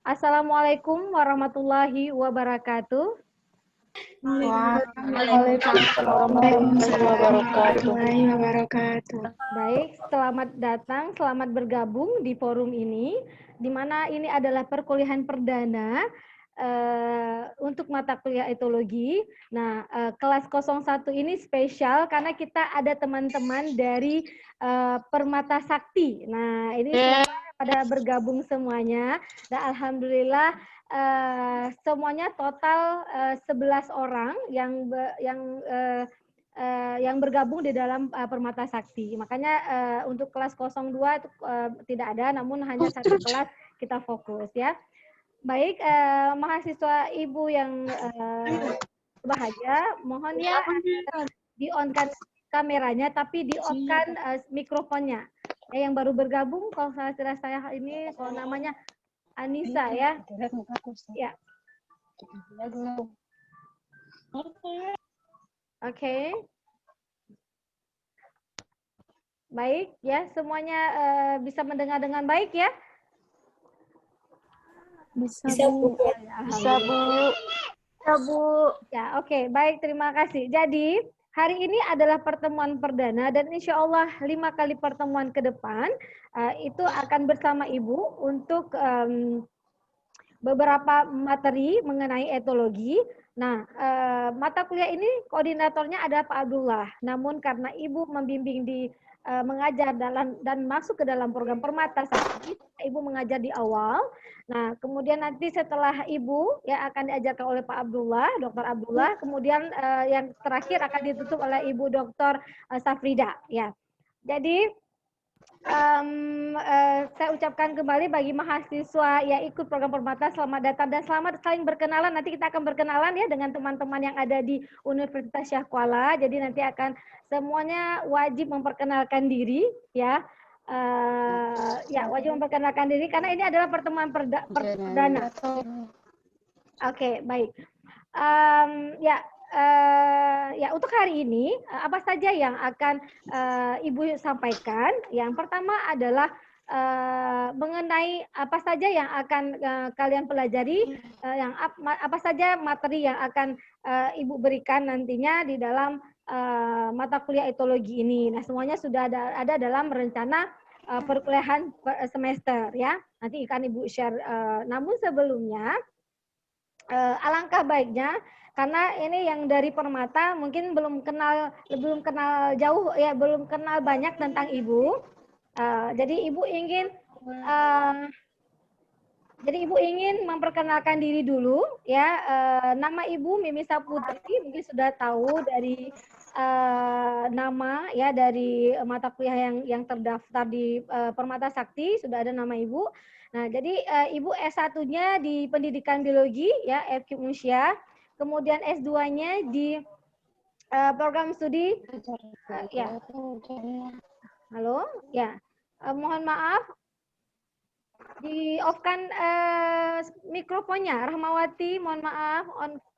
Assalamualaikum warahmatullahi wabarakatuh. Waalaikumsalam warahmatullahi wabarakatuh. Baik, selamat datang, selamat bergabung di forum ini, di mana ini adalah perkuliahan perdana untuk mata kuliah etologi. Nah, kelas 01 ini spesial karena kita ada teman-teman dari Permata Sakti. Nah, ini pada bergabung semuanya, dan alhamdulillah semuanya total 11 orang yang bergabung di dalam Permata Sakti. Makanya untuk kelas 02 itu tidak ada, namun hanya satu kelas kita fokus ya. Baik, mahasiswa Ibu yang bahagia, mohon ya di-on-kan kameranya, tapi di-off-kan mikrofonnya. Yang baru bergabung, kalau saya ini, kalau namanya Anissa ya. Ya. Oke. Baik ya, semuanya bisa mendengar dengan baik ya? Bisa, Bu. Bisa, Bu. Bisa, Bu. Ya, oke. Baik, terima kasih. Jadi, hari ini adalah pertemuan perdana dan insya Allah 5 kali pertemuan ke depan itu akan bersama Ibu untuk beberapa materi mengenai etologi. Nah, mata kuliah ini koordinatornya ada Pak Abdullah. Namun karena Ibu membimbing di mengajar dan masuk ke dalam program Permata Sakti, Ibu mengajar di awal. Nah, kemudian nanti setelah Ibu ya akan diajarkan oleh Pak Abdullah, Dr. Abdullah. Kemudian yang terakhir akan ditutup oleh Ibu Dr. Safrida. Ya, jadi saya ucapkan kembali bagi mahasiswa yang ikut program Permata, selamat datang dan selamat saling berkenalan. Nanti kita akan berkenalan ya dengan teman-teman yang ada di Universitas Syah Kuala. Jadi nanti akan semuanya wajib memperkenalkan diri ya. Ya, wajib memperkenalkan diri karena ini adalah pertemuan perdana. Oke, baik. Ya, untuk hari ini apa saja yang akan Ibu sampaikan? Yang pertama adalah mengenai apa saja yang akan kalian pelajari, apa saja materi yang akan Ibu berikan nantinya di dalam mata kuliah etologi ini. Nah, semuanya sudah ada dalam rencana perkuliahan semester ya. Nanti akan Ibu share. Namun sebelumnya alangkah baiknya karena ini yang dari Permata mungkin belum kenal jauh ya, belum kenal banyak tentang Ibu. Jadi Ibu ingin memperkenalkan diri dulu ya. Nama Ibu Mimi Saputri mungkin sudah tahu dari nama ya, dari mata kuliah yang terdaftar di Permata Sakti sudah ada nama Ibu. Nah, jadi Ibu S1-nya di Pendidikan Biologi ya, FKIP Unsya. Kemudian S2-nya di program studi ya. Halo, ya. Mohon maaf di off-kan mikrofonnya, Rahmawati, mohon maaf,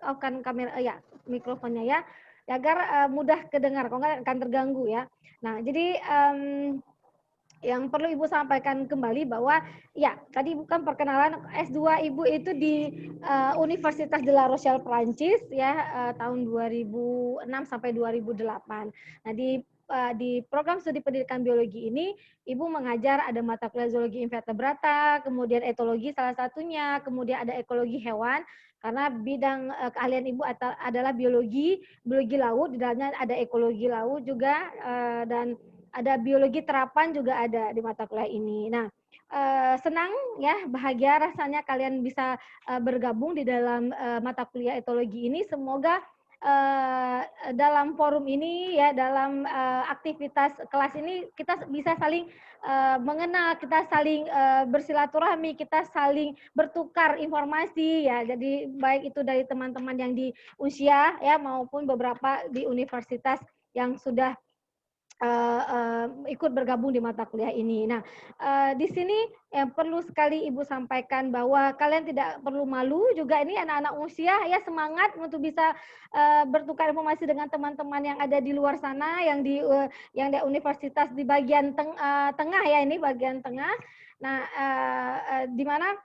off-kan kamera ya, mikrofonnya ya, agar mudah kedengar, kalau nggak akan terganggu ya. Nah, jadi yang perlu Ibu sampaikan kembali bahwa ya tadi bukan perkenalan S2 Ibu itu di Universitas de la Rochelle Prancis ya, tahun 2006 sampai 2008. Nah, di program studi pendidikan biologi ini Ibu mengajar ada mata kuliah zoologi invertebrata, kemudian etologi salah satunya, kemudian ada ekologi hewan karena bidang keahlian Ibu adalah biologi laut, di dalamnya ada ekologi laut juga, dan ada biologi terapan juga ada di mata kuliah ini. Nah, senang ya, bahagia rasanya kalian bisa bergabung di dalam mata kuliah etologi ini. Semoga dalam forum ini ya, dalam aktivitas kelas ini kita bisa saling mengenal, kita saling bersilaturahmi, kita saling bertukar informasi ya. Jadi baik itu dari teman-teman yang di usia ya maupun beberapa di universitas yang sudah ikut bergabung di mata kuliah ini. Nah, di sini yang perlu sekali Ibu sampaikan bahwa kalian tidak perlu malu juga, ini anak-anak usia ya, semangat untuk bisa bertukar informasi dengan teman-teman yang ada di luar sana, yang di universitas di bagian tengah ya, ini bagian tengah. Nah, di mana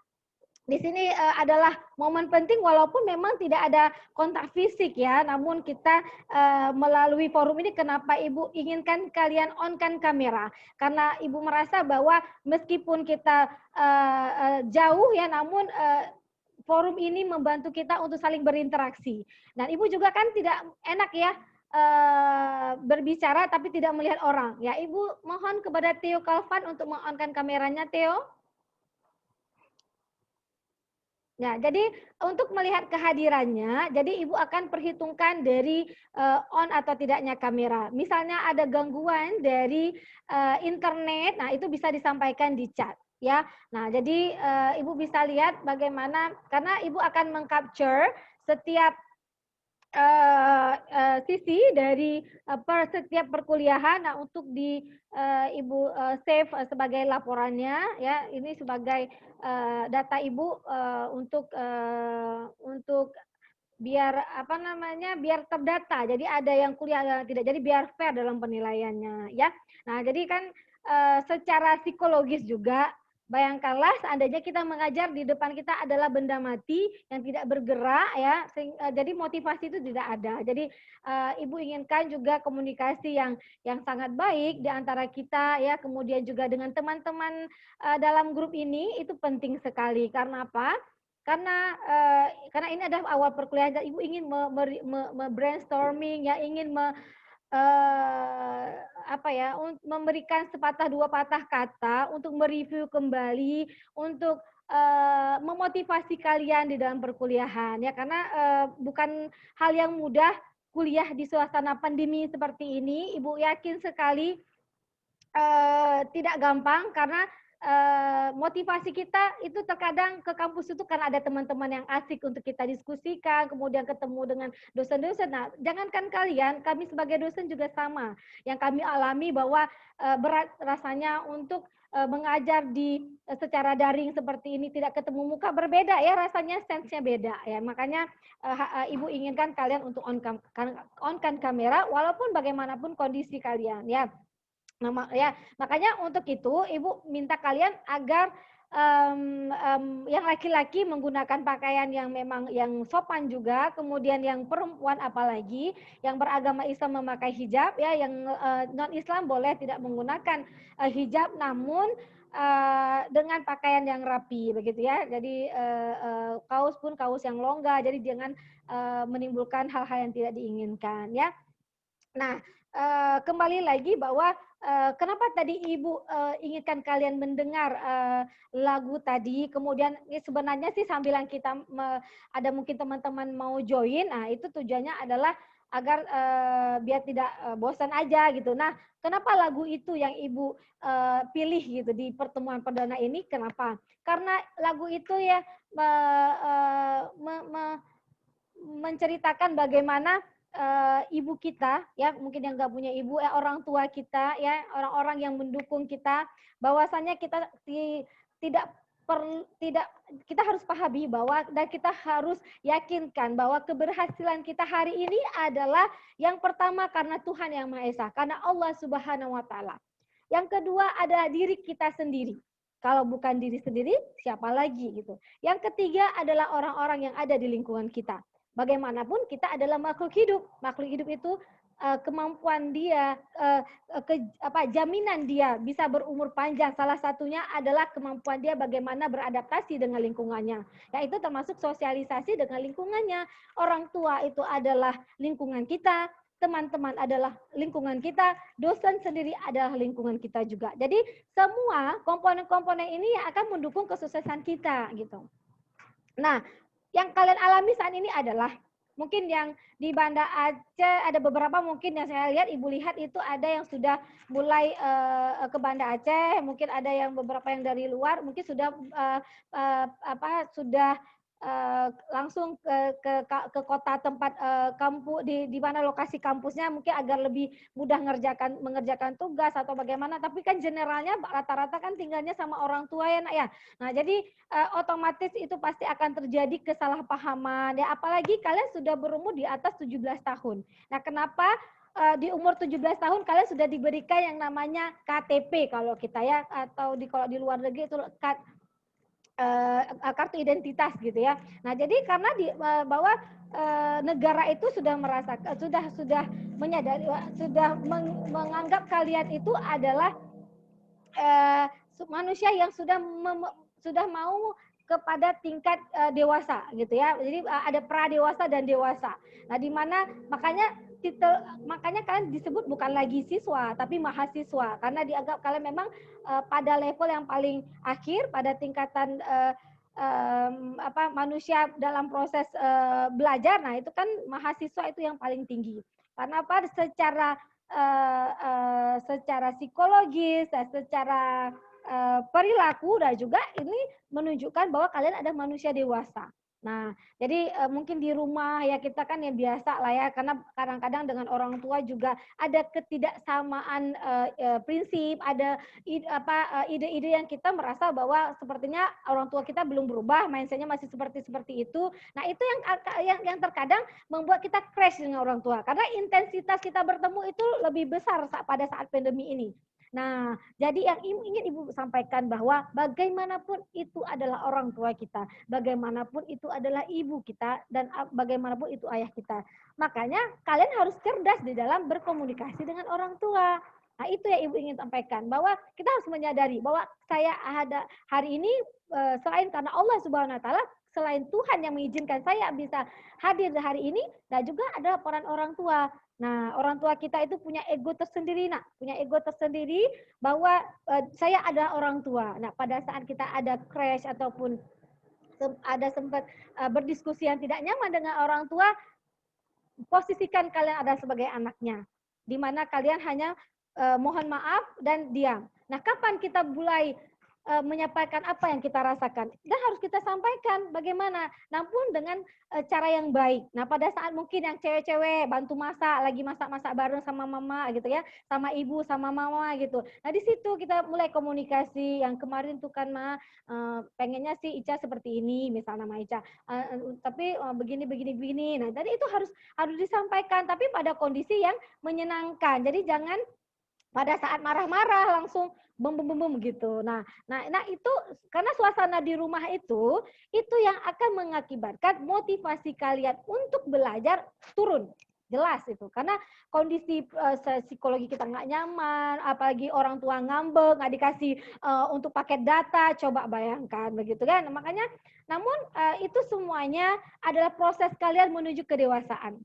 di sini adalah momen penting walaupun memang tidak ada kontak fisik ya, namun kita melalui forum ini kenapa Ibu inginkan kalian on-kan kamera? Karena Ibu merasa bahwa meskipun kita jauh ya, namun forum ini membantu kita untuk saling berinteraksi. Dan Ibu juga kan tidak enak ya berbicara tapi tidak melihat orang. Ya, Ibu mohon kepada Theo Kalvan untuk meng-on-kan kameranya, Theo. Nah, jadi untuk melihat kehadirannya, jadi Ibu akan perhitungkan dari on atau tidaknya kamera. Misalnya ada gangguan dari internet, nah itu bisa disampaikan di chat ya. Nah, jadi Ibu bisa lihat bagaimana karena Ibu akan mengcapture setiap sisi dari setiap perkuliahan. Nah, untuk di Ibu save sebagai laporannya ya, ini sebagai data Ibu untuk biar apa namanya, biar terdata. Jadi ada yang kuliah ada yang tidak. Jadi biar fair dalam penilaiannya ya. Nah, jadi kan secara psikologis juga bayangkanlah seandainya kita mengajar di depan kita adalah benda mati yang tidak bergerak ya, jadi motivasi itu tidak ada. Jadi Ibu inginkan juga komunikasi yang sangat baik di antara kita ya, kemudian juga dengan teman-teman dalam grup ini itu penting sekali. Karena apa? Karena ini adalah awal perkuliahan, Ibu ingin brainstorming ya, ingin apa ya, memberikan sepatah dua patah kata untuk mereview kembali, untuk memotivasi kalian di dalam perkuliahan ya, karena bukan hal yang mudah kuliah di suasana pandemi seperti ini. Ibu yakin sekali tidak gampang karena motivasi kita itu terkadang ke kampus itu karena ada teman-teman yang asik untuk kita diskusikan, kemudian ketemu dengan dosen-dosen. Nah, jangankan kalian, kami sebagai dosen juga sama. Yang kami alami bahwa berat rasanya untuk mengajar di secara daring seperti ini, tidak ketemu muka, berbeda ya rasanya, sense-nya beda ya. Makanya Ibu inginkan kalian untuk on-kan kamera walaupun bagaimanapun kondisi kalian ya. Nah, ya, makanya untuk itu Ibu minta kalian agar yang laki-laki menggunakan pakaian yang memang yang sopan juga, kemudian yang perempuan apalagi yang beragama Islam memakai hijab ya, yang non Islam boleh tidak menggunakan hijab, namun dengan pakaian yang rapi begitu ya. Jadi kaos pun kaos yang longgar, jadi jangan menimbulkan hal-hal yang tidak diinginkan ya. Nah, kembali lagi bahwa kenapa tadi Ibu inginkan kalian mendengar lagu tadi, kemudian sebenarnya sih sambilan kita ada mungkin teman-teman mau join, nah itu tujuannya adalah agar biar tidak bosan aja gitu. Nah, kenapa lagu itu yang Ibu pilih gitu di pertemuan perdana ini? Kenapa? Karena lagu itu ya menceritakan bagaimana ibu kita ya, mungkin yang nggak punya ibu orang tua kita ya, orang-orang yang mendukung kita, bahwasannya kita tidak tidak, kita harus pahami bahwa dan kita harus yakinkan bahwa keberhasilan kita hari ini adalah yang pertama karena Tuhan Yang Maha Esa, karena Allah Subhanahu wa taala. Yang kedua adalah diri kita sendiri. Kalau bukan diri sendiri, siapa lagi gitu. Yang ketiga adalah orang-orang yang ada di lingkungan kita. Bagaimanapun kita adalah makhluk hidup. Makhluk hidup itu kemampuan dia, jaminan dia bisa berumur panjang. Salah satunya adalah kemampuan dia bagaimana beradaptasi dengan lingkungannya. Ya, itu termasuk sosialisasi dengan lingkungannya. Orang tua itu adalah lingkungan kita, teman-teman adalah lingkungan kita, dosen sendiri adalah lingkungan kita juga. Jadi semua komponen-komponen ini yang akan mendukung kesuksesan kita gitu. Nah, yang kalian alami saat ini adalah mungkin yang di Banda Aceh ada beberapa, mungkin yang saya lihat Ibu lihat itu ada yang sudah mulai ke Banda Aceh, mungkin ada yang beberapa yang dari luar mungkin sudah sudah langsung ke kota tempat kampus di mana lokasi kampusnya, mungkin agar lebih mudah mengerjakan tugas atau bagaimana. Tapi kan generalnya rata-rata kan tinggalnya sama orang tua ya nak ya. Nah, jadi otomatis itu pasti akan terjadi kesalahpahaman ya, apalagi kalian sudah berumur di atas 17 tahun. Nah, kenapa di umur 17 tahun kalian sudah diberikan yang namanya KTP kalau kita ya, atau kalau di luar negeri itu kartu identitas gitu ya. Nah, jadi karena bahwa negara itu sudah merasa sudah menyadari sudah menganggap kalian itu adalah manusia yang sudah mau kepada tingkat dewasa gitu ya. Jadi ada pradewasa dan dewasa. Nah, di mana makanya kalian disebut bukan lagi siswa tapi mahasiswa karena dianggap kalian memang pada level yang paling akhir pada tingkatan manusia dalam proses belajar. Nah, itu kan mahasiswa itu yang paling tinggi. Karena apa? Secara psikologis, secara perilaku dan juga ini menunjukkan bahwa kalian ada manusia dewasa. Nah, jadi mungkin di rumah ya kita kan yang biasa lah ya, karena kadang-kadang dengan orang tua juga ada ketidaksamaan prinsip, ada ide-ide yang kita merasa bahwa sepertinya orang tua kita belum berubah, mindsetnya masih seperti itu. Nah, itu yang terkadang membuat kita crash dengan orang tua, karena intensitas kita bertemu itu lebih besar pada saat pandemi ini. Nah, jadi yang ingin Ibu sampaikan bahwa bagaimanapun itu adalah orang tua kita, bagaimanapun itu adalah ibu kita, dan bagaimanapun itu ayah kita. Makanya kalian harus cerdas di dalam berkomunikasi dengan orang tua. Nah, itu yang Ibu ingin sampaikan, bahwa kita harus menyadari bahwa saya ada hari ini selain karena Allah Subhanahu wa taala, selain Tuhan yang mengizinkan saya bisa hadir hari ini, dan juga ada peran orang tua. Nah, orang tua kita itu punya ego tersendiri, punya ego tersendiri bahwa saya adalah orang tua. Nah, pada saat kita ada crash ataupun ada sempat berdiskusi yang tidak nyaman dengan orang tua, posisikan kalian ada sebagai anaknya, di mana kalian hanya mohon maaf dan diam. Nah, kapan kita mulai menyampaikan apa yang kita rasakan, dan harus kita sampaikan bagaimana, namun dengan cara yang baik. Nah, pada saat mungkin yang cewek-cewek bantu masak, lagi masak-masak bareng sama mama gitu ya, sama ibu, sama mama gitu. Nah, di situ kita mulai komunikasi. Yang kemarin tuh kan pengennya sih Ica seperti ini, misalnya nama Ica, tapi begini. Nah, tadi itu harus disampaikan, tapi pada kondisi yang menyenangkan. Jadi jangan pada saat marah-marah langsung bum gitu. Nah itu karena suasana di rumah itu yang akan mengakibatkan motivasi kalian untuk belajar turun. Jelas itu, karena kondisi psikologi kita nggak nyaman, apalagi orang tua ngambek, nggak dikasih untuk paket data, coba bayangkan begitu kan. Makanya, namun itu semuanya adalah proses kalian menuju kedewasaan.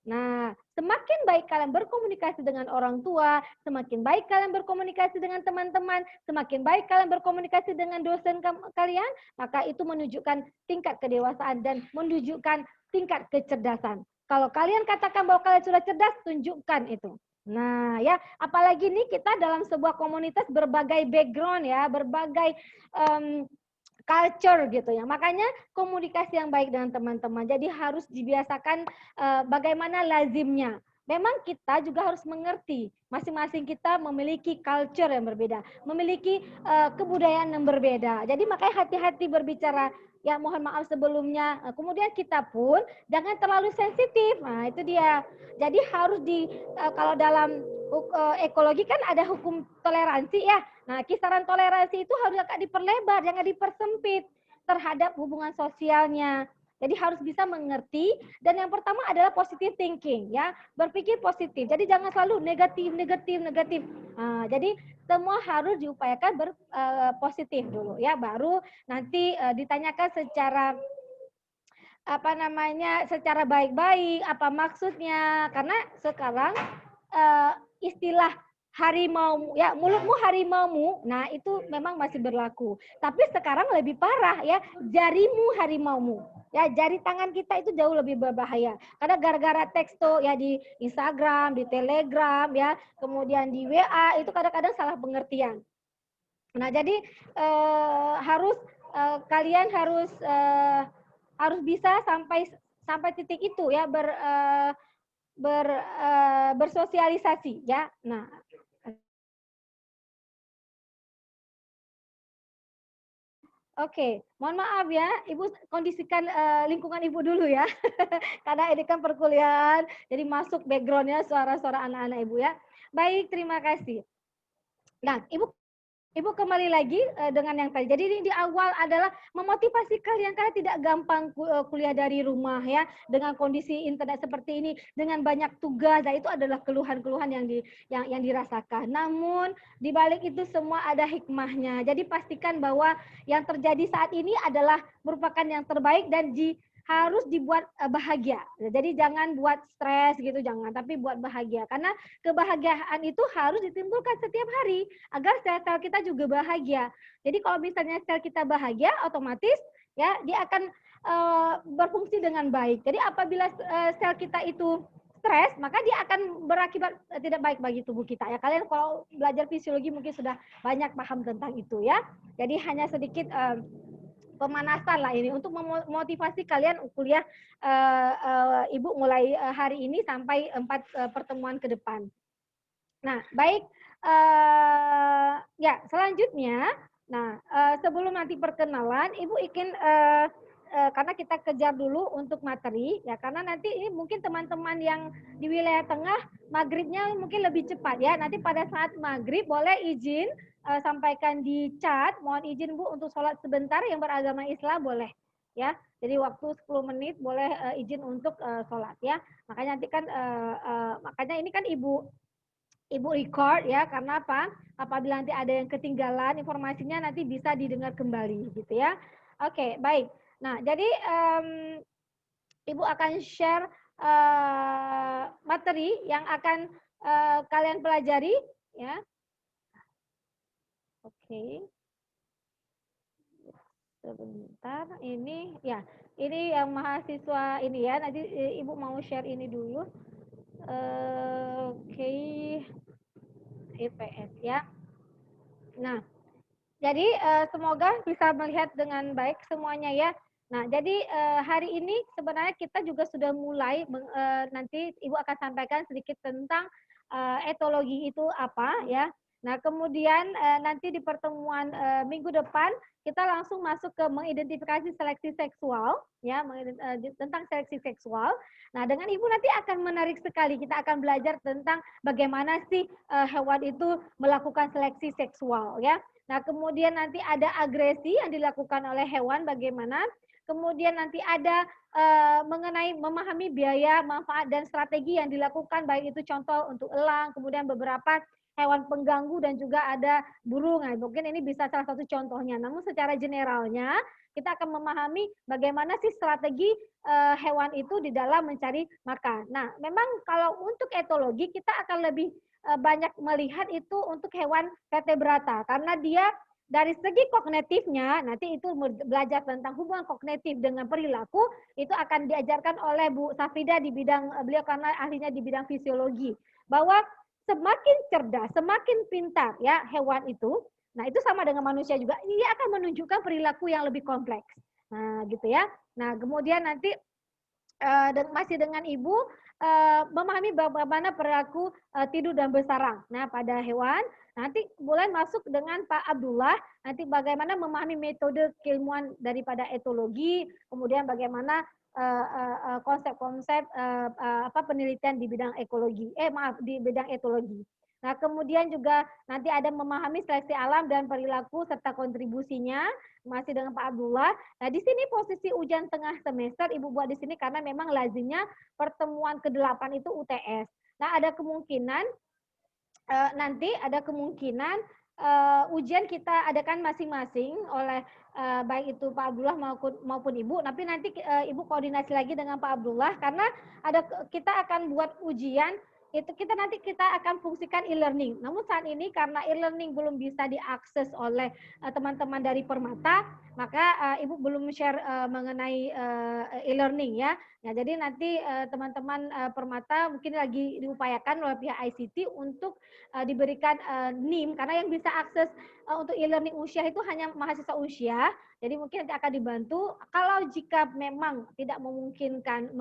Nah, semakin baik kalian berkomunikasi dengan orang tua, semakin baik kalian berkomunikasi dengan teman-teman, semakin baik kalian berkomunikasi dengan dosen kalian, maka itu menunjukkan tingkat kedewasaan dan menunjukkan tingkat kecerdasan. Kalau kalian katakan bahwa kalian sudah cerdas, tunjukkan itu. Nah, ya, apalagi nih kita dalam sebuah komunitas berbagai background ya, berbagai culture gitu ya. Makanya komunikasi yang baik dengan teman-teman. Jadi harus dibiasakan bagaimana lazimnya. Memang kita juga harus mengerti masing-masing kita memiliki culture yang berbeda, memiliki kebudayaan yang berbeda. Jadi makanya hati-hati berbicara. Ya, mohon maaf sebelumnya. Kemudian kita pun jangan terlalu sensitif. Nah, itu dia. Jadi harus kalau dalam ekologi kan ada hukum toleransi ya. Nah, kisaran toleransi itu harus agak diperlebar, jangan dipersempit terhadap hubungan sosialnya. Jadi harus bisa mengerti, dan yang pertama adalah positive thinking ya, berpikir positif. Jadi jangan selalu negatif. Nah, jadi semua harus diupayakan berpositif dulu ya, baru nanti ditanyakan secara secara baik-baik apa maksudnya, karena sekarang istilah harimau ya, mulutmu harimaumu, nah itu memang masih berlaku. Tapi sekarang lebih parah ya, jarimu harimaumu. Ya, jari tangan kita itu jauh lebih berbahaya. Karena gara-gara teksto ya di Instagram, di Telegram ya, kemudian di WA itu kadang-kadang salah pengertian. Nah, jadi kalian harus bisa sampai titik itu ya, bersosialisasi ya. Nah, oke, mohon maaf ya, Ibu kondisikan lingkungan Ibu dulu ya, karena ini kan perkuliahan, jadi masuk backgroundnya suara-suara anak-anak Ibu ya. Baik, terima kasih. Nah, Ibu Ibu kembali lagi dengan yang tadi. Jadi ini di awal adalah memotivasi kalian karena tidak gampang kuliah dari rumah ya, dengan kondisi internet seperti ini, dengan banyak tugas. Dan itu adalah keluhan-keluhan yang dirasakan. Namun di balik itu semua ada hikmahnya. Jadi pastikan bahwa yang terjadi saat ini adalah merupakan yang terbaik dan harus dibuat bahagia. Jadi jangan buat stres gitu, jangan, tapi buat bahagia. Karena kebahagiaan itu harus ditimbulkan setiap hari agar sel-sel kita juga bahagia. Jadi kalau misalnya sel kita bahagia, otomatis ya dia akan berfungsi dengan baik. Jadi apabila sel kita itu stres, maka dia akan berakibat tidak baik bagi tubuh kita. Ya kalian kalau belajar fisiologi mungkin sudah banyak paham tentang itu ya. Jadi hanya sedikit pemanasan lah ini untuk memotivasi kalian kuliah Ibu mulai hari ini sampai 4 pertemuan ke depan. Nah, baik ya selanjutnya, nah sebelum nanti perkenalan, Ibu ingin karena kita kejar dulu untuk materi ya, karena nanti ini mungkin teman-teman yang di wilayah tengah maghribnya mungkin lebih cepat ya. Nanti pada saat maghrib boleh izin sampaikan di chat, mohon izin Bu untuk sholat sebentar, yang beragama Islam boleh ya. Jadi waktu 10 menit boleh izin untuk sholat ya. Makanya nanti kan makanya ini kan Ibu record ya, karena apa? Apabila nanti ada yang ketinggalan informasinya nanti bisa didengar kembali gitu ya. Oke, baik. Nah, jadi Ibu akan share materi yang akan kalian pelajari ya. Oke. Sebentar, ini ya. Ini yang mahasiswa ini ya. Nanti Ibu mau share ini dulu. Oke. IPS ya. Nah, jadi semoga bisa melihat dengan baik semuanya ya. Nah, jadi hari ini sebenarnya kita juga sudah mulai nanti Ibu akan sampaikan sedikit tentang etologi itu apa ya. Nah, kemudian nanti di pertemuan minggu depan kita langsung masuk ke mengidentifikasi seleksi seksual ya, tentang seleksi seksual. Nah, dengan Ibu nanti akan menarik sekali, kita akan belajar tentang bagaimana sih hewan itu melakukan seleksi seksual ya. Nah, kemudian nanti ada agresi yang dilakukan oleh hewan bagaimana. Kemudian nanti ada mengenai memahami biaya, manfaat, dan strategi yang dilakukan, baik itu contoh untuk elang, kemudian beberapa hewan pengganggu, dan juga ada burung. Nah, mungkin ini bisa salah satu contohnya. Namun secara generalnya, kita akan memahami bagaimana sih strategi hewan itu di dalam mencari makan. Nah, memang kalau untuk etologi, kita akan lebih banyak melihat itu untuk hewan vertebrata karena dia dari segi kognitifnya nanti itu belajar tentang hubungan kognitif dengan perilaku itu akan diajarkan oleh Bu Safrida di bidang beliau karena ahlinya di bidang fisiologi, bahwa semakin cerdas, semakin pintar ya hewan itu. Nah, itu sama dengan manusia juga. Ia akan menunjukkan perilaku yang lebih kompleks. Nah, gitu ya. Nah, kemudian nanti masih dengan Ibu memahami bagaimana perilaku tidur dan bersarang. Nah, pada hewan nanti mulai masuk dengan Pak Abdullah, nanti bagaimana memahami metode keilmuan daripada etologi, kemudian bagaimana konsep-konsep penelitian di bidang ekologi, di bidang etologi. Nah, kemudian juga nanti ada memahami seleksi alam dan perilaku serta kontribusinya, masih dengan Pak Abdullah. Nah, di sini posisi ujian tengah semester Ibu buat di sini karena memang lazimnya pertemuan ke-8 itu UTS. Nah, ada kemungkinan nanti ada kemungkinan ujian kita adakan masing-masing oleh baik itu Pak Abdullah maupun Ibu. Tapi nanti Ibu koordinasi lagi dengan Pak Abdullah karena kita akan buat ujian itu nanti kita akan fungsikan e-learning. Namun saat ini karena e-learning belum bisa diakses oleh teman-teman dari Permata, maka Ibu belum share mengenai e-learning ya. Nah, jadi nanti teman-teman Permata mungkin lagi diupayakan oleh pihak ICT untuk diberikan NIM karena yang bisa akses untuk e-learning usia itu hanya mahasiswa usia. Jadi mungkin nanti akan dibantu. Kalau jika memang tidak memungkinkan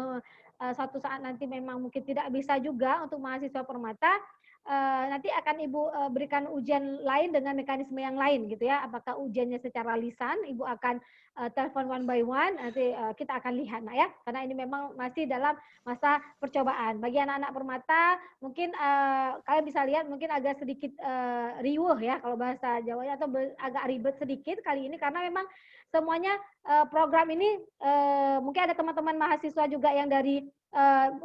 suatu saat nanti memang mungkin tidak bisa juga untuk mahasiswa Permata, nanti akan Ibu berikan ujian lain dengan mekanisme yang lain gitu ya. Apakah ujiannya secara lisan, Ibu akan telepon one by one, nanti kita akan lihat nah ya, karena ini memang masih dalam masa percobaan. Bagi anak-anak permata, mungkin kalian bisa lihat mungkin agak sedikit riuh ya kalau bahasa Jawanya, atau agak ribet sedikit kali ini karena memang semuanya program ini mungkin ada teman-teman mahasiswa juga yang dari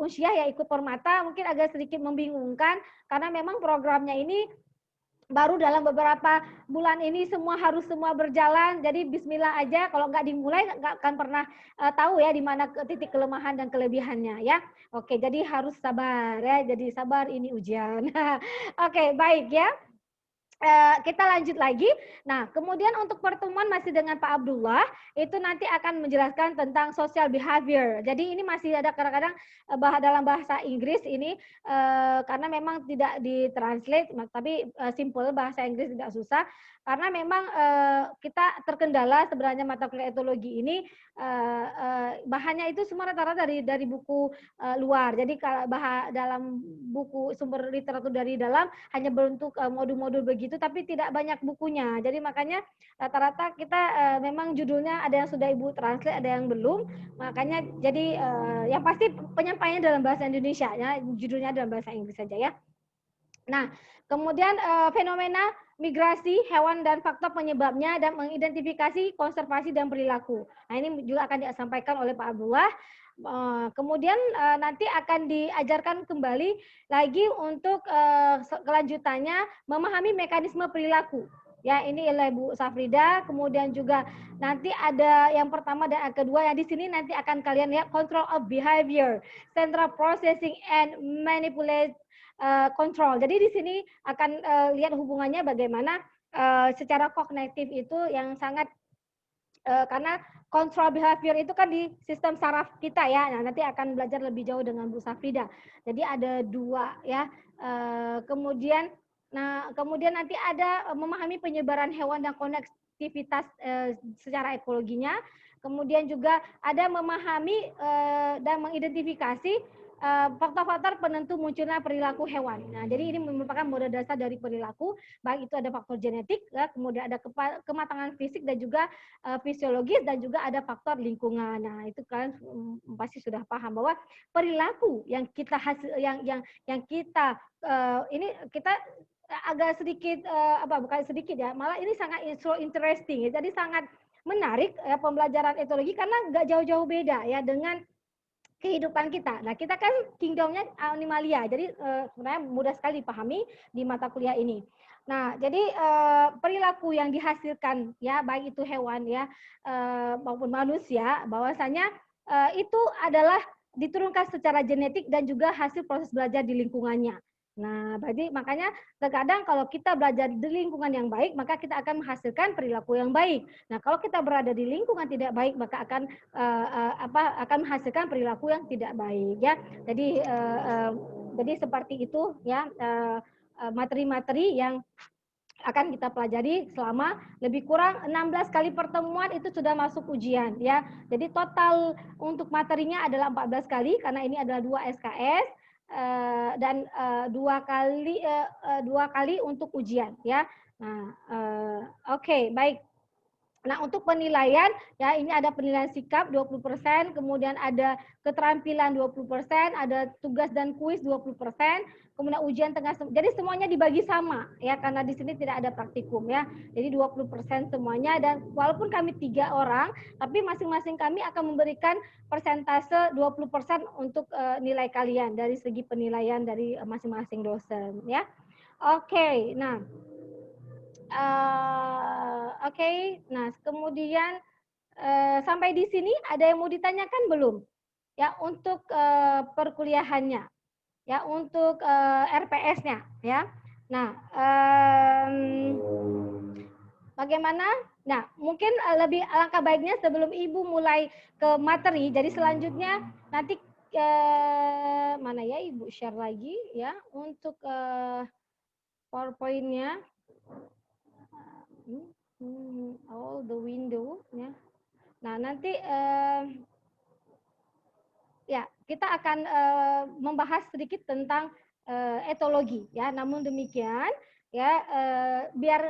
usia ya ikut permata, mungkin agak sedikit membingungkan karena memang programnya ini baru dalam beberapa bulan ini harus semua berjalan. Jadi bismillah aja, kalau nggak dimulai nggak akan pernah tahu ya di mana titik kelemahan dan kelebihannya ya. Oke, jadi harus sabar ya. Jadi sabar, ini ujian. Oke, baik ya. Kita lanjut lagi. Nah, kemudian untuk pertemuan masih dengan Pak Abdullah, itu nanti akan menjelaskan tentang social behavior. Jadi ini masih ada kadang-kadang dalam bahasa Inggris ini karena memang tidak ditranslate, tapi simple bahasa Inggris tidak susah. Karena memang kita terkendala sebenarnya mata kuliah etologi ini bahannya itu semua rata-rata dari buku luar. Jadi kalau dalam buku sumber literatur dari dalam hanya bentuk modul-modul begitu, tapi tidak banyak bukunya. Jadi makanya rata-rata kita memang judulnya ada yang sudah Ibu translate, ada yang belum. Makanya jadi yang pasti penyampaiannya dalam bahasa Indonesia ya, judulnya dalam bahasa Inggris saja ya. Nah, kemudian fenomena migrasi hewan dan faktor penyebabnya dan mengidentifikasi konservasi dan perilaku. Nah, ini juga akan disampaikan oleh Pak Abdullah. Kemudian nanti akan diajarkan kembali lagi untuk kelanjutannya memahami mekanisme perilaku. Ya, ini oleh Bu Safrida. Kemudian juga nanti ada yang pertama dan yang kedua yang di sini nanti akan kalian lihat control of behavior, central processing and manipulate control. Jadi di sini akan lihat hubungannya bagaimana secara kognitif itu yang sangat karena control behavior itu kan di sistem saraf kita ya. Nah, nanti akan belajar lebih jauh dengan Bu Safrida. Jadi ada dua ya. Kemudian nanti ada memahami penyebaran hewan dan konektivitas secara ekologinya. Kemudian juga ada memahami dan mengidentifikasi faktor-faktor penentu munculnya perilaku hewan. Nah, jadi ini merupakan modal dasar dari perilaku, baik itu ada faktor genetik, ya, kemudian ada kematangan fisik dan juga fisiologis, dan juga ada faktor lingkungan. Nah, itu kalian pasti sudah paham bahwa perilaku yang kita yang kita ini kita agak sedikit bukan sedikit ya, malah ini sangat interesting ya. Jadi sangat menarik ya, pembelajaran etologi karena nggak jauh-jauh beda ya dengan kehidupan kita. Nah, kita kan kingdomnya animalia, jadi sebenarnya mudah sekali dipahami di mata kuliah ini. Nah, jadi perilaku yang dihasilkan ya, baik itu hewan ya maupun manusia, bahwasanya itu adalah diturunkan secara genetik dan juga hasil proses belajar di lingkungannya. Nah, berarti makanya terkadang kalau kita belajar di lingkungan yang baik, maka kita akan menghasilkan perilaku yang baik. Nah, kalau kita berada di lingkungan tidak baik, maka akan akan menghasilkan perilaku yang tidak baik ya. Jadi seperti itu ya materi-materi yang akan kita pelajari selama lebih kurang 16 kali pertemuan itu sudah masuk ujian ya. Jadi total untuk materinya adalah 14 kali karena ini adalah 2 SKS dan dua kali untuk ujian ya. Nah, oke, baik. Nah, untuk penilaian ya, ini ada penilaian sikap 20%, kemudian ada keterampilan 20%, ada tugas dan kuis 20%, kemudian ujian tengah. Jadi semuanya dibagi sama ya, karena di sini tidak ada praktikum ya. Jadi 20% semuanya, dan walaupun kami 3 orang, tapi masing-masing kami akan memberikan persentase 20% untuk nilai kalian dari segi penilaian dari masing-masing dosen ya. Oke, nah Oke. Nah, kemudian sampai di sini ada yang mau ditanyakan belum? Ya, untuk perkuliahannya, ya, untuk RPS-nya, ya. Nah, bagaimana? Nah, mungkin lebih alangkah baiknya sebelum Ibu mulai ke materi, jadi selanjutnya nanti mana ya, Ibu share lagi ya untuk PowerPoint-nya. All the window ya. Nah, nanti ya kita akan membahas sedikit tentang etologi ya. Namun demikian ya, biar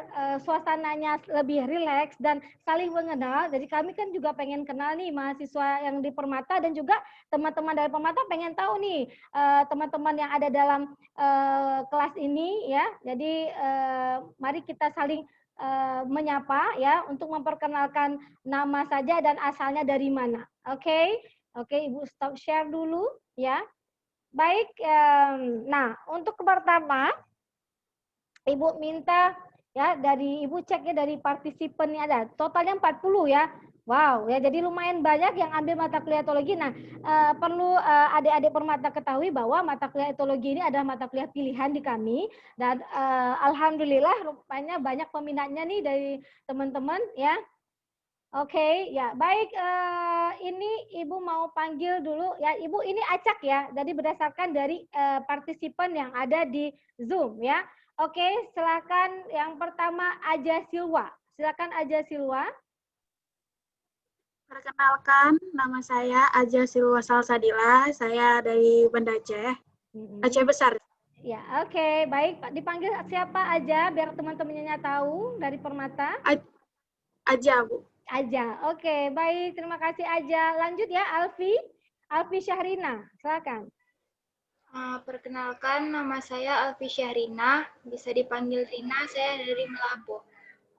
suasananya lebih rileks dan saling mengenal. Jadi kami kan juga pengen kenal nih mahasiswa yang di Permata dan juga teman-teman dari Permata pengen tahu nih teman-teman yang ada dalam kelas ini ya. Jadi mari kita saling menyapa ya untuk memperkenalkan nama saja dan asalnya dari mana. Oke, oke, Ibu stop share dulu ya. Baik, nah untuk pertama Ibu minta ya dari Ibu cek ya dari partisipan ini ada totalnya 40 ya. Wow, ya jadi lumayan banyak yang ambil mata kuliah etologi. Nah, perlu adik-adik Permata ketahui bahwa mata kuliah etologi ini adalah mata kuliah pilihan di kami dan alhamdulillah rupanya banyak peminatnya nih dari teman-teman ya. Oke, ya baik. Ini Ibu mau panggil dulu ya, Ibu ini acak ya. Jadi berdasarkan dari partisipan yang ada di Zoom ya. Oke, silakan yang pertama Aja Silwa. Silakan Aja Silwa. Perkenalkan, nama saya Aja Silwa Salsadila. Saya dari Banda Aceh, Aceh Besar. Ya, oke, baik. Dipanggil siapa aja biar teman-temannya tahu dari Permata. Aja, Bu. Aja. Oke, baik. Terima kasih Aja. Lanjut ya, Alfi. Alfi Syahrina. Silakan. Perkenalkan, nama saya Alfi Syahrina, bisa dipanggil Rina, saya dari Melabuh.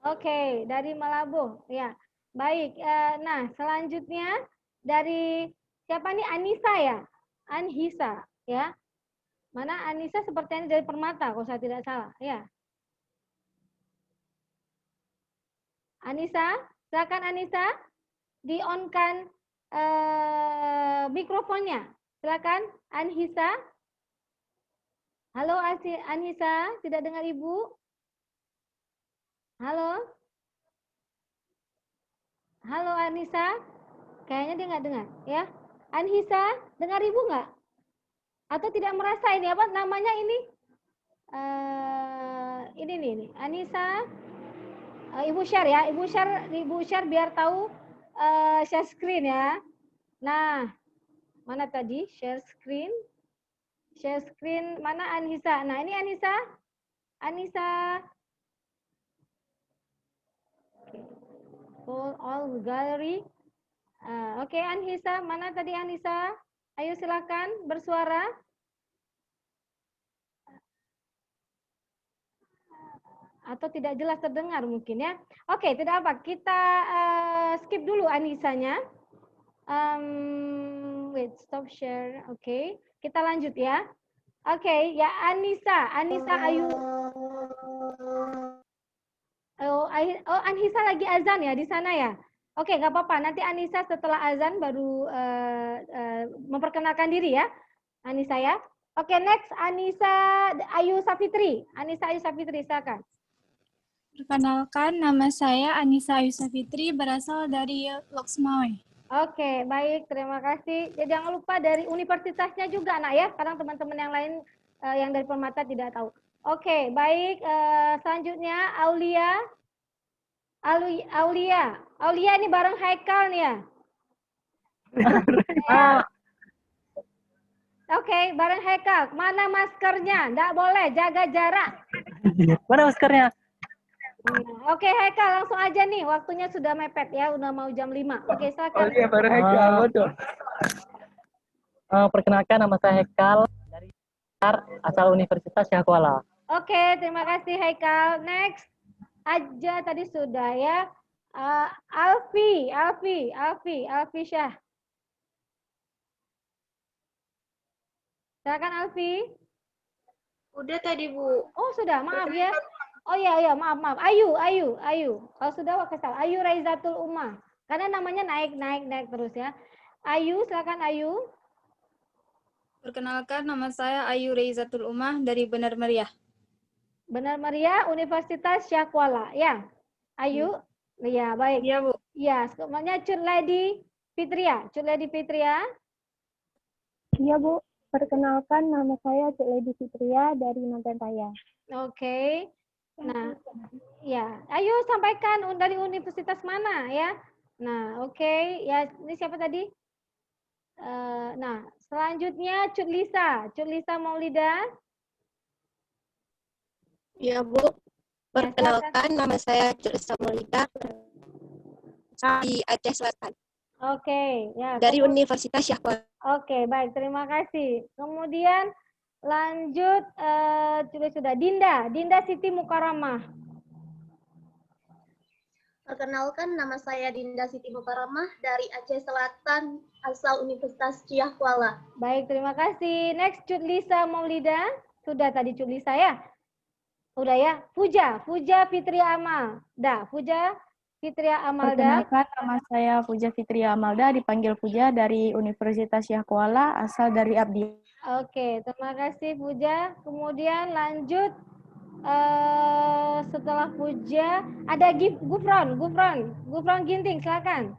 Oke, dari Melabuh. Ya, baik. Nah, selanjutnya dari siapa nih? Anissa ya? Anhisa, ya. Mana Anissa sepertinya dari Permata, kalau saya tidak salah. Ya. Anissa, silakan Anissa. Di-on-kan mikrofonnya. Silakan, Anhisa. Halo Anhisa, tidak dengar Ibu? Halo? Halo Anissa? Kayaknya dia nggak dengar, ya. Anhisa, dengar Ibu nggak? Atau tidak merasa ini apa namanya ini? Ini nih, Anissa. Ibu share ya, Ibu share biar tahu share screen ya. Nah, mana tadi share screen? Share screen mana Anissa? Nah, ini Anissa. Anissa. All gallery. Oke, Anissa, mana tadi Anissa? Ayo silakan bersuara. Atau tidak jelas terdengar mungkin ya. Oke, tidak apa. Kita skip dulu Anissanya. Wait, stop share. Oke, kita lanjut ya. Oke, ya Anissa. Anissa, ayo. Oh, Anissa lagi azan ya di sana ya. Oke, nggak apa-apa. Nanti Anissa setelah azan baru memperkenalkan diri ya. Anissa ya. Oke, next Anissa Ayu Safitri. Anissa Ayu Safitri, silakan. Perkenalkan, nama saya Anissa Ayu Safitri, berasal dari Loksmawe. Oke, baik. Terima kasih. Ya, jangan lupa dari universitasnya juga, Nak ya. Kadang teman-teman yang lain yang dari Permata tidak tahu. Oke, baik. Selanjutnya Aulia. Aulia ini bareng Haikal nih ya. Oke, bareng Haikal. Mana maskernya? Nggak boleh, jaga jarak. Mana maskernya? Oke, Haikal, langsung aja nih. Waktunya sudah mepet ya, udah mau jam 5. Oke, silakan. Iya, bareng Haikal. Perkenalkan, nama saya Haikal dari asal Universitas Syahkuala. Oke, terima kasih Haikal. Next. Aja tadi sudah ya. Alfi Syah. Silakan Alfi. Udah tadi, Bu. Oh, sudah. Maaf ya. Oh iya, maaf. Ayu. Kalau sudah kesal. Ayu Raizatul Ummah. Karena namanya naik terus ya. Ayu, silakan Ayu. Perkenalkan, nama saya Ayu Raizatul Ummah dari Benar Meriah. Benar Meriah, Universitas Syahkuala. Ya. Ayu. Ya, baik. Iya, Bu. Ya, semuanya Cut Lady Fitria. Iya, Bu. Perkenalkan, nama saya Cik Lady Fitria dari Nantentaya. Oke. Nah, ya. Ayo sampaikan dari universitas mana ya. Nah, oke. Ya, ini siapa tadi? Nah, selanjutnya Cut Lisa Maulida. Ya, Bu. Perkenalkan, nama saya Julisa Maulida di Aceh Selatan, Oke, ya. dari Universitas Syahkuala. Oke, baik. Terima kasih. Kemudian lanjut, sudah. Dinda Siti Mukaramah. Perkenalkan, nama saya Dinda Siti Mukaramah dari Aceh Selatan, asal Universitas Syahkuala. Baik, terima kasih. Next, Cutlisa Maulida. Sudah tadi Cutlisa ya? Udah ya? Puja Fitria Amalda. Puja Fitria Amalda. Perkenalkan, nama saya Puja Fitria Amalda, dipanggil Puja dari Universitas Syahkuala, asal dari Abdi. Oke, terima kasih Puja. Kemudian lanjut, setelah Puja ada Gufron Ginting, silakan.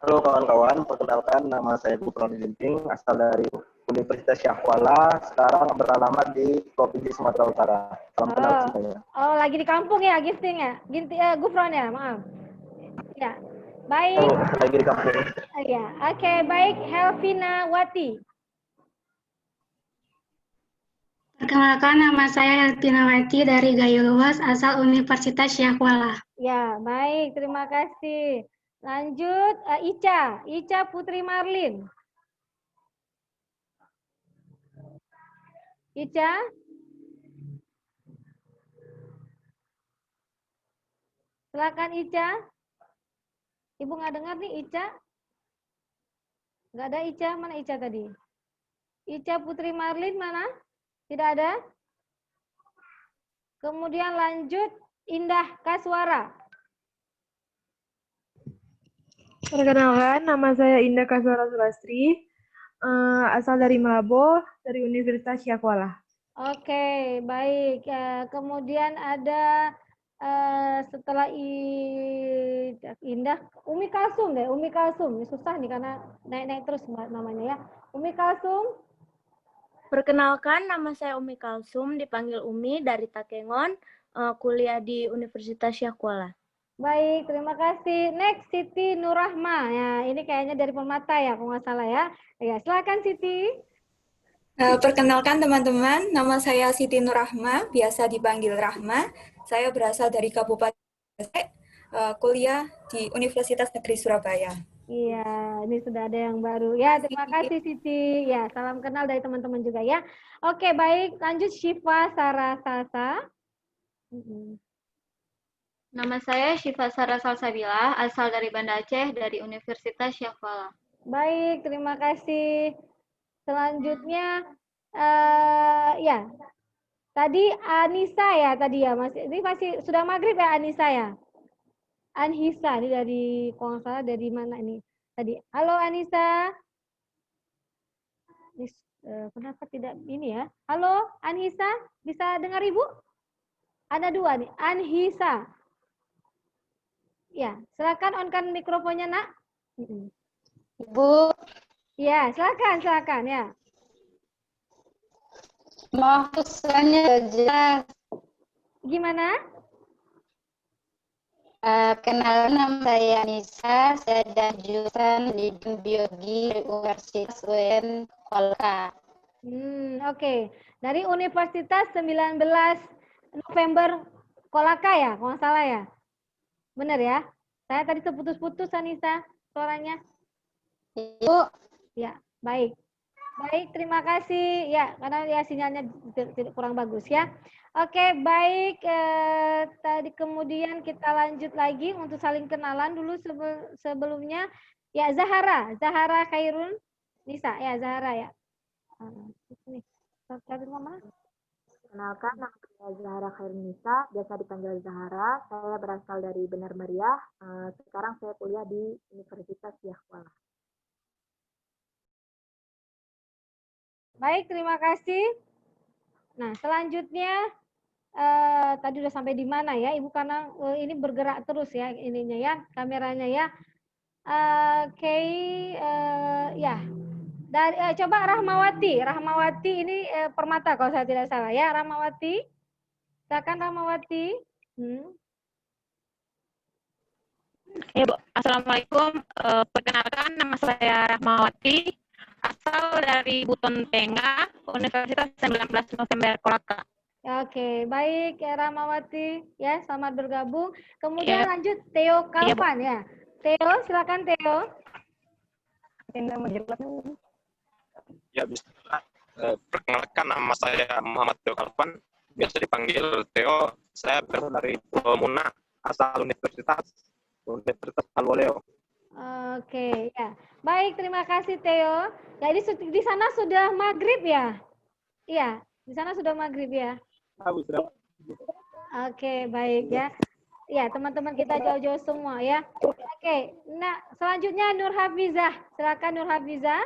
Halo kawan-kawan, perkenalkan nama saya Gufron Ginting, asal dari Universitas Syahkuala, sekarang beralamat di Provinsi Sumatera Utara. Salam kenal semuanya. Oh, lagi di kampung ya, Ginting ya? Gufron ya, maaf. Ya, baik. Oh, lagi di kampung. Ya, oke, baik. Helvina Wati. Perkenalkan, nama saya Helvina Wati dari Gayo Luas, asal Universitas Syahkuala. Ya, baik. Terima kasih. Lanjut, Ica Putri Marlin. Ica. Silakan Ica. Ibu nggak dengar nih Ica? Nggak ada Ica, mana Ica tadi? Ica Putri Marlin mana? Tidak ada? Kemudian lanjut, Indah Kaswara. Perkenalkan, nama saya Indah Kaswara Sulastri, asal dari Malabo, dari Universitas Syahkuala. Oke, baik. Kemudian ada setelah Indah, Umi Kalsum deh, Umi Kalsum. Ini susah nih karena naik-naik terus namanya ya. Umi Kalsum. Perkenalkan, nama saya Umi Kalsum, dipanggil Umi dari Takengon, kuliah di Universitas Syahkuala. Baik, terima kasih. Next, Siti Nurrahma. Ya, ini kayaknya dari Permata ya, kalau nggak salah ya. Ya, silakan Siti. Perkenalkan teman-teman, nama saya Siti Nurrahma, biasa dipanggil Rahma. Saya berasal dari Kabupaten Gresik, kuliah di Universitas Negeri Surabaya. Iya, ini sudah ada yang baru. Ya, terima kasih Siti. Ya, salam kenal dari teman-teman juga ya. Oke, baik. Lanjut Syifa Sarasasa. Nama saya Syifa Sara Salsabila, asal dari Banda Aceh, dari Universitas Syahkuala. Baik, terima kasih. Selanjutnya, ya, tadi Anissa ya, tadi ya, ini masih sudah maghrib ya Anissa ya? Anhisa, ini dari, kalau nggak salah dari mana ini? Tadi, halo Anissa. Kenapa tidak ini ya? Halo Anhisa, bisa dengar Ibu? Ada dua nih, Anhisa. Ya, silakan on-kan mikrofonnya, Nak. Ibu. Ya, silakan ya. Maaf, tulisannya jelas. Gimana? Kenalan, nama saya Nisa, saya dari jurusan Lidin Biologi dari Universitas UN Kolka. Oke. Dari Universitas 19 November Kolaka ya, kalau nggak salah ya. Benar ya? Saya tadi terputus-putus, Anissa, suaranya. Ibu. Ya, baik. Baik, terima kasih. Ya, karena ya sinyalnya tidak kurang bagus ya. Oke, baik. Tadi kemudian kita lanjut lagi untuk saling kenalan dulu sebelumnya. Ya, Zahara Khairun Nisa. Ya, Zahara ya. Ini. Kenalkan, nama saya Zahara Khairun Nisa, biasa dipanggil Zahara. Saya berasal dari Benar Meriah. Sekarang saya kuliah di Universitas Syahkuala. Baik, terima kasih. Nah, selanjutnya tadi udah sampai di mana ya, Ibu, karena ini bergerak terus ya ininya ya, kameranya ya. Oke, ya. Dari coba Rahmawati ini Permata kalau saya tidak salah ya, Rahmawati. Silakan Rahmawati. Ya, Bu. Assalamualaikum. Perkenalkan, nama saya Rahmawati, asal dari Buton Tengah, Universitas 19 November Kolaka. Oke, baik ya Rahmawati. Ya, selamat bergabung. Kemudian lanjut Theo Kalvan ya. Theo, silakan Theo. Ya, bismillah. Perkenalkan, nama saya Muhammad Theo Kalvan, biasa dipanggil Theo. Saya berasal dari Pulau Muna, asal Universitas Alwaleo. Oke, ya. Baik, terima kasih Theo. Jadi di sana sudah maghrib ya? Iya, di sana sudah maghrib ya. Oke, baik ya. Ya, teman-teman kita jauh-jauh semua ya. Oke, nah selanjutnya Nur Hafizah. Silakan Nur Hafizah.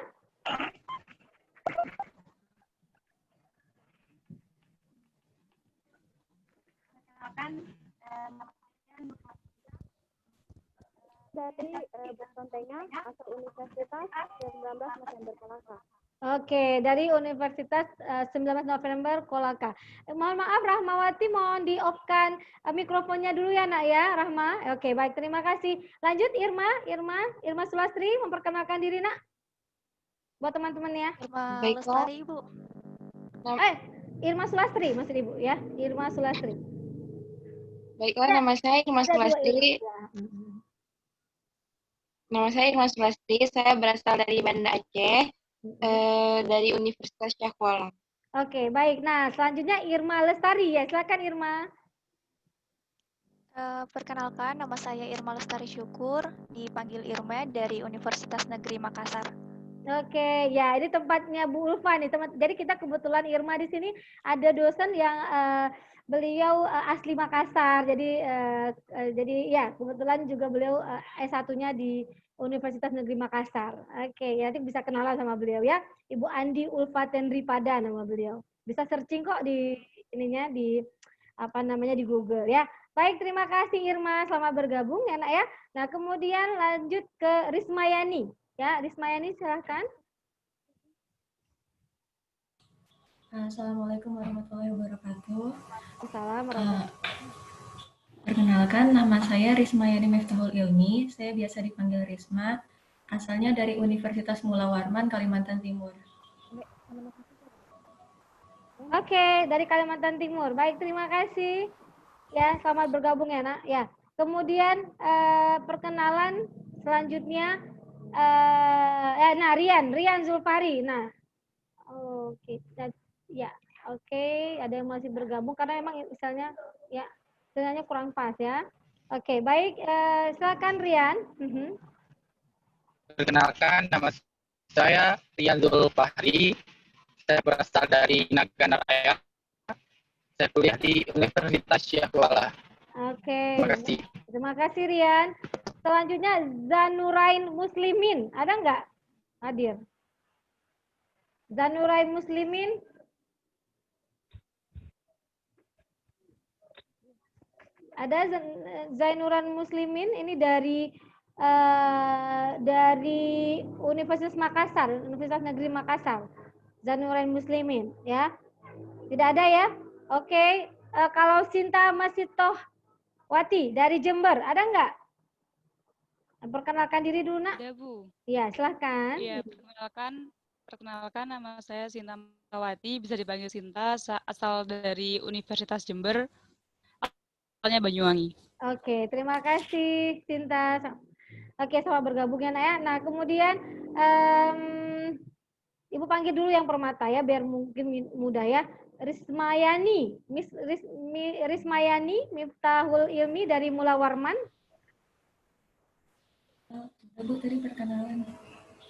Dari Boston Tengah, asal Universitas 19 November Kolaka. Oke, dari Universitas 19 November Kolaka. Mohon maaf Rahmawati, mohon di-off-kan mikrofonnya dulu ya nak ya, Rahma. Oke, baik, terima kasih. Lanjut Irma Sulastri, memperkenalkan diri nak. Buat teman-teman ya. Irma Lestari, Ibu. Irma Sulastri, maksud Ibu ya. Irma Sulastri. Baiklah, nama saya Irma Sulastri. Nama saya Irma Sulastri, saya berasal dari Banda Aceh. Dari Universitas Syah Kuala. Oke, baik. Nah, selanjutnya Irma Lestari ya. Silakan Irma. Perkenalkan, nama saya Irma Lestari Syukur, dipanggil Irma dari Universitas Negeri Makassar. Oke, ya ini tempatnya Bu Ulfa nih, teman. Jadi kita kebetulan Irma di sini ada dosen yang beliau asli Makassar. Jadi ya kebetulan juga beliau S1-nya di Universitas Negeri Makassar. Oke, ya nanti bisa kenalan sama beliau ya. Ibu Andi Ulfa Tenripada nama beliau. Bisa searching kok di ininya di di Google ya. Baik, terima kasih Irma, selamat bergabung ya nak ya. Nah, kemudian lanjut ke Rismayani. Ya, Rismayani silahkan. Assalamualaikum warahmatullahi wabarakatuh. Assalamualaikum. Perkenalkan, nama saya Rismayani Miftahul Ilmi. Saya biasa dipanggil Risma. Asalnya dari Universitas Mula Warman, Kalimantan Timur. Oke, dari Kalimantan Timur. Baik, terima kasih. Ya, selamat bergabung ya, nak. Ya. Kemudian perkenalan selanjutnya Rian Zulfari. Nah, oke, ya, oke, ada yang masih bergabung karena emang misalnya ya sebenarnya kurang pas ya. Oke, baik, silakan Rian. Perkenalkan, nama saya Rian Zulfahri. Saya berasal dari Nagana Raya. Saya kuliah di Universitas Syah Kuala. Oke. Terima kasih. Terima kasih Rian. Selanjutnya Zanurain Muslimin. Ada nggak hadir? Zanurain Muslimin. Ada Zainuran Muslimin, ini dari Universitas Makassar, Universitas Negeri Makassar. Zainuran Muslimin, ya. Tidak ada ya? Oke. Kalau Sinta Masitoh Wati dari Jember, ada nggak? Perkenalkan diri dulu, nak. Ada, Bu. Iya, silahkan. Iya, perkenalkan nama saya Sinta Wati, bisa dipanggil Sinta, asal dari Universitas Jember. Asalnya Banyuwangi. Oke, terima kasih Sinta. Oke, selamat bergabung ya, Nak ya. Nah, kemudian Ibu panggil dulu yang permata ya, biar mungkin mudah ya. Rismayani, Rismayani Miftahul Ilmi dari Mula Warman. Bu, tadi perkenalan.